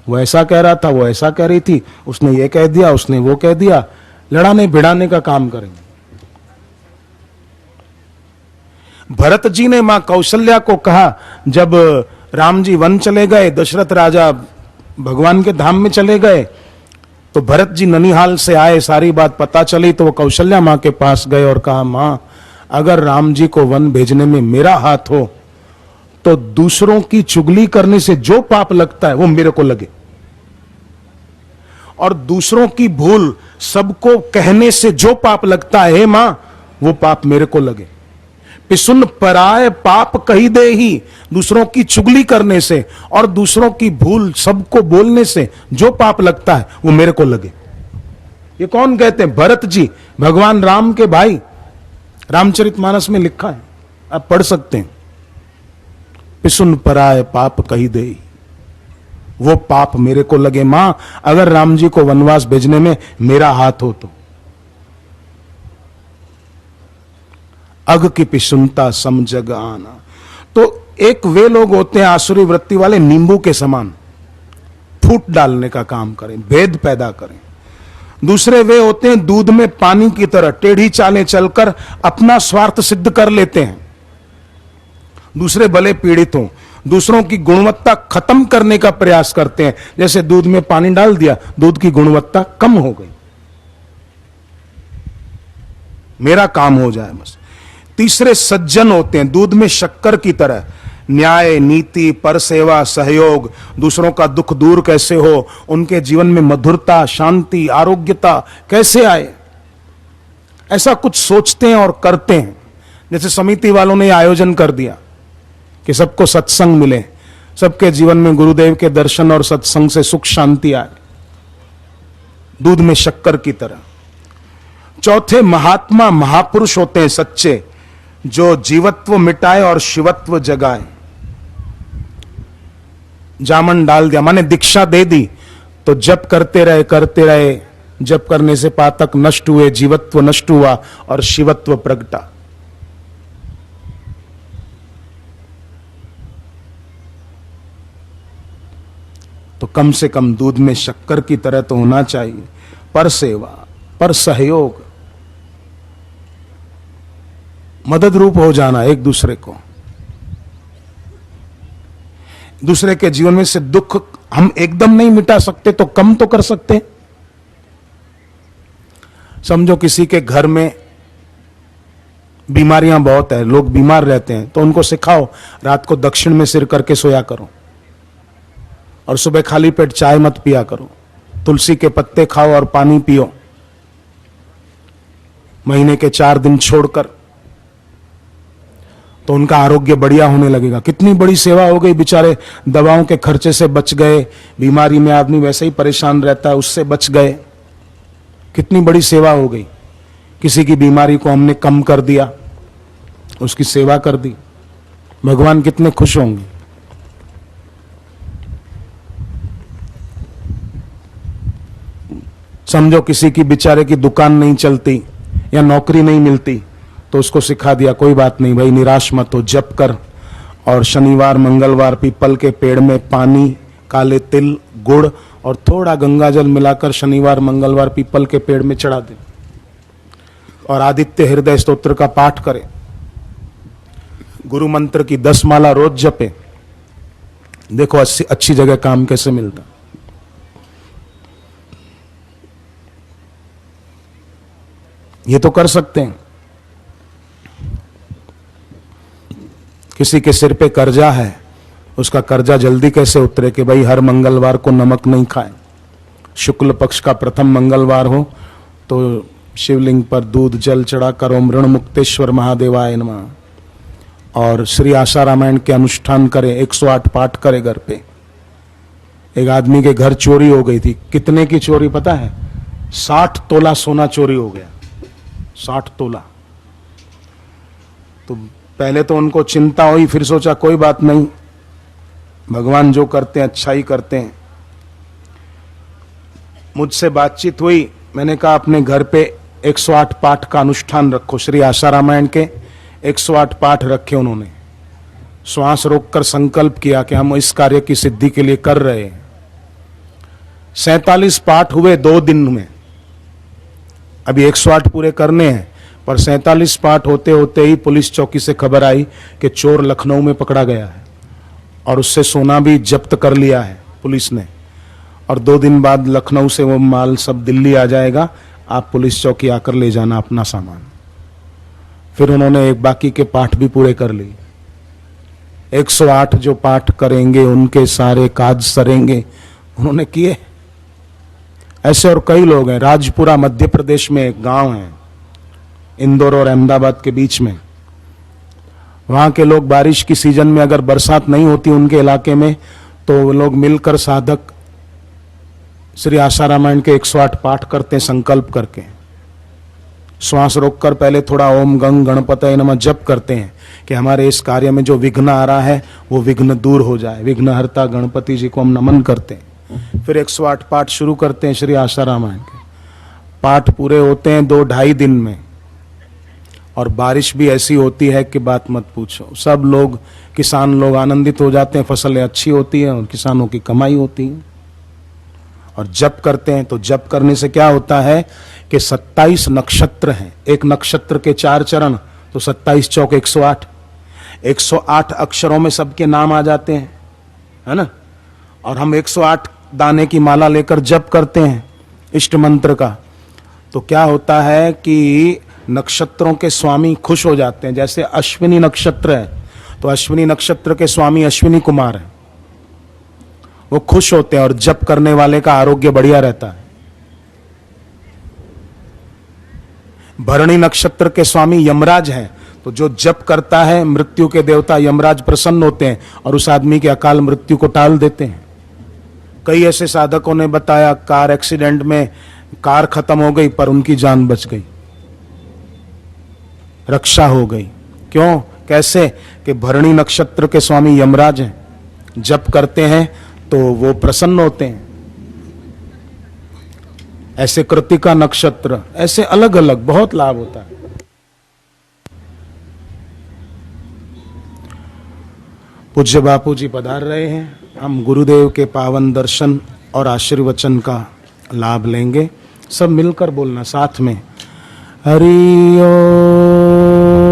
[SPEAKER 1] वो ऐसा कह रहा था, वो ऐसा कह रही थी, उसने ये कह दिया, उसने वो कह दिया, लड़ाने भिड़ाने का काम करेंगे। भरत जी ने मां कौशल्या को कहा, जब राम जी वन चले गए, दशरथ राजा भगवान के धाम में चले गए, तो भरत जी ननिहाल से आए, सारी बात पता चली तो वो कौशल्या मां के पास गए और कहा, मां अगर राम जी को वन भेजने में मेरा हाथ हो तो दूसरों की चुगली करने से जो पाप लगता है वो मेरे को लगे, और दूसरों की भूल सबको कहने से जो पाप लगता है मां वो पाप मेरे को लगे। पिसुन पराय पाप कही दे ही, दूसरों की चुगली करने से और दूसरों की भूल सबको बोलने से जो पाप लगता है वो मेरे को लगे। ये कौन कहते हैं? भरत जी, भगवान राम के भाई। रामचरितमानस में लिखा है, आप पढ़ सकते हैं। पिसुन पराय पाप कही दे, वो पाप मेरे को लगे मां अगर राम जी को वनवास भेजने में मेरा हाथ हो तो। अग की पिसुनता सम जग आना। तो एक वे लोग होते हैं आसुरी वृत्ति वाले, नींबू के समान फूट डालने का काम करें, भेद पैदा करें। दूसरे वे होते हैं दूध में पानी की तरह टेढ़ी चालें चलकर अपना स्वार्थ सिद्ध कर लेते हैं। दूसरे भले पीड़ित हों, दूसरों की गुणवत्ता खत्म करने का प्रयास करते हैं। जैसे दूध में पानी डाल दिया, दूध की गुणवत्ता कम हो गई, मेरा काम हो जाए बस। तीसरे सज्जन होते हैं दूध में शक्कर की तरह, न्याय, नीति, परसेवा, सहयोग, दूसरों का दुख दूर कैसे हो, उनके जीवन में मधुरता, शांति, आरोग्यता कैसे आए, ऐसा कुछ सोचते हैं और करते हैं। जैसे समिति वालों ने आयोजन कर दिया कि सबको सत्संग मिले, सबके जीवन में गुरुदेव के दर्शन और सत्संग से सुख शांति आए, दूध में शक्कर की तरह। चौथे महात्मा महापुरुष होते हैं सच्चे, जो जीवत्व मिटाए और शिवत्व जगाए। जामन डाल दिया माने दीक्षा दे दी तो जप करते रहे, जप करने से पातक नष्ट हुए, जीवत्व नष्ट हुआ और शिवत्व प्रगटा। तो कम से कम दूध में शक्कर की तरह तो होना चाहिए, पर सेवा, पर सहयोग, मदद रूप हो जाना एक दूसरे को। दूसरे के जीवन में से दुख हम एकदम नहीं मिटा सकते तो कम तो कर सकते हैं। समझो किसी के घर में बीमारियां बहुत है, लोग बीमार रहते हैं, तो उनको सिखाओ रात को दक्षिण में सिर करके सोया करो और सुबह खाली पेट चाय मत पिया करो, तुलसी के पत्ते खाओ और पानी पियो, महीने के 4 दिन छोड़कर, तो उनका आरोग्य बढ़िया होने लगेगा। कितनी बड़ी सेवा हो गई, बेचारे दवाओं के खर्चे से बच गए, बीमारी में आदमी वैसे ही परेशान रहता है उससे बच गए, कितनी बड़ी सेवा हो गई। किसी की बीमारी को हमने कम कर दिया, उसकी सेवा कर दी, भगवान कितने खुश होंगे। समझो किसी की बेचारे की दुकान नहीं चलती या नौकरी नहीं मिलती, तो उसको सिखा दिया कोई बात नहीं भाई, निराश मत हो, जप कर और शनिवार मंगलवार पीपल के पेड़ में पानी, काले तिल, गुड़ और थोड़ा गंगाजल मिलाकर शनिवार मंगलवार पीपल के पेड़ में चढ़ा दे और आदित्य हृदय स्तोत्र का पाठ करे, गुरु मंत्र की 10 माला रोज जपे। देखो अच्छी जगह काम कैसे मिलता। ये तो कर सकते हैं। किसी के सिर पे कर्जा है, उसका कर्जा जल्दी कैसे उतरे कि भाई हर मंगलवार को नमक नहीं खाए, शुक्ल पक्ष का प्रथम मंगलवार हो तो शिवलिंग पर दूध जल चढ़ाकर ओम ऋण मुक्तेश्वर महादेवाय नमः और श्री आशा रामायण के अनुष्ठान करें। 108 पाठ करें घर पे। एक आदमी के घर चोरी हो गई थी। कितने की चोरी पता है? 60 तोला सोना चोरी हो गया। 60 तोला। तो पहले तो उनको चिंता हुई, फिर सोचा कोई बात नहीं, भगवान जो करते हैं अच्छा ही करते हैं। मुझसे बातचीत हुई, मैंने कहा अपने घर पे 108 पाठ का अनुष्ठान रखो। श्री आशा रामायण के 108 पाठ रखे उन्होंने। श्वास रोककर संकल्प किया कि हम इस कार्य की सिद्धि के लिए कर रहे हैं। 47 पाठ हुए 2 दिन में। अभी 108 पूरे करने हैं, पर 47 पाठ होते होते ही पुलिस चौकी से खबर आई कि चोर लखनऊ में पकड़ा गया है और उससे सोना भी जब्त कर लिया है पुलिस ने। और 2 दिन बाद लखनऊ से वो माल सब दिल्ली आ जाएगा। आप पुलिस चौकी आकर ले जाना अपना सामान। फिर उन्होंने एक बाकी के पाठ भी पूरे कर लिए। 108 जो पाठ करेंगे उनके सारे काज सरेंगे, उन्होंने किए। ऐसे और कई लोग हैं। राजपुरा मध्य प्रदेश में एक गांव है, इंदौर और अहमदाबाद के बीच में। वहां के लोग बारिश की सीजन में अगर बरसात नहीं होती उनके इलाके में, तो वो लोग मिलकर साधक श्री आशा रामायण के 108 पाठ करते हैं संकल्प करके। श्वास रोककर पहले थोड़ा ओम गंग गणपतये नमः जप करते हैं कि हमारे इस कार्य में जो विघ्न आ रहा है वो विघ्न दूर हो जाए। विघ्नहर्ता गणपति जी को हम नमन करते हैं। फिर 108 पाठ शुरू करते हैं श्री आशा रामायण के। पाठ पूरे होते हैं 2-2.5 दिन में। और बारिश भी ऐसी होती है कि बात मत पूछो। सब लोग, किसान लोग आनंदित हो जाते हैं, फसलें अच्छी होती हैं और किसानों की कमाई होती है। और जप करते हैं तो जप करने से क्या होता है कि 27 नक्षत्र हैं। एक नक्षत्र के 4 चरण, तो 27 चौक 108। 108 अक्षरों में सबके नाम आ जाते हैं, है ना। और हम 108 दाने की माला लेकर जप करते हैं इष्ट मंत्र का। तो क्या होता है कि नक्षत्रों के स्वामी खुश हो जाते हैं। जैसे अश्विनी नक्षत्र है, तो अश्विनी नक्षत्र के स्वामी अश्विनी कुमार है, वो खुश होते हैं और जप करने वाले का आरोग्य बढ़िया रहता है। भरणी नक्षत्र के स्वामी यमराज हैं, तो जो जप करता है मृत्यु के देवता यमराज प्रसन्न होते हैं और उस आदमी के अकाल मृत्यु को टाल देते हैं। कई ऐसे साधकों ने बताया कार एक्सीडेंट में कार खत्म हो गई पर उनकी जान बच गई, रक्षा हो गई। क्यों? कैसे? कि भरणी नक्षत्र के स्वामी यमराज हैं, जप करते हैं तो वो प्रसन्न होते हैं। ऐसे कृतिका नक्षत्र, ऐसे अलग अलग बहुत लाभ होता है। पूज्य बापू जी पधार रहे हैं। हम गुरुदेव के पावन दर्शन और आशीर्वचन का लाभ लेंगे। सब मिलकर बोलना साथ में। हरि ओम।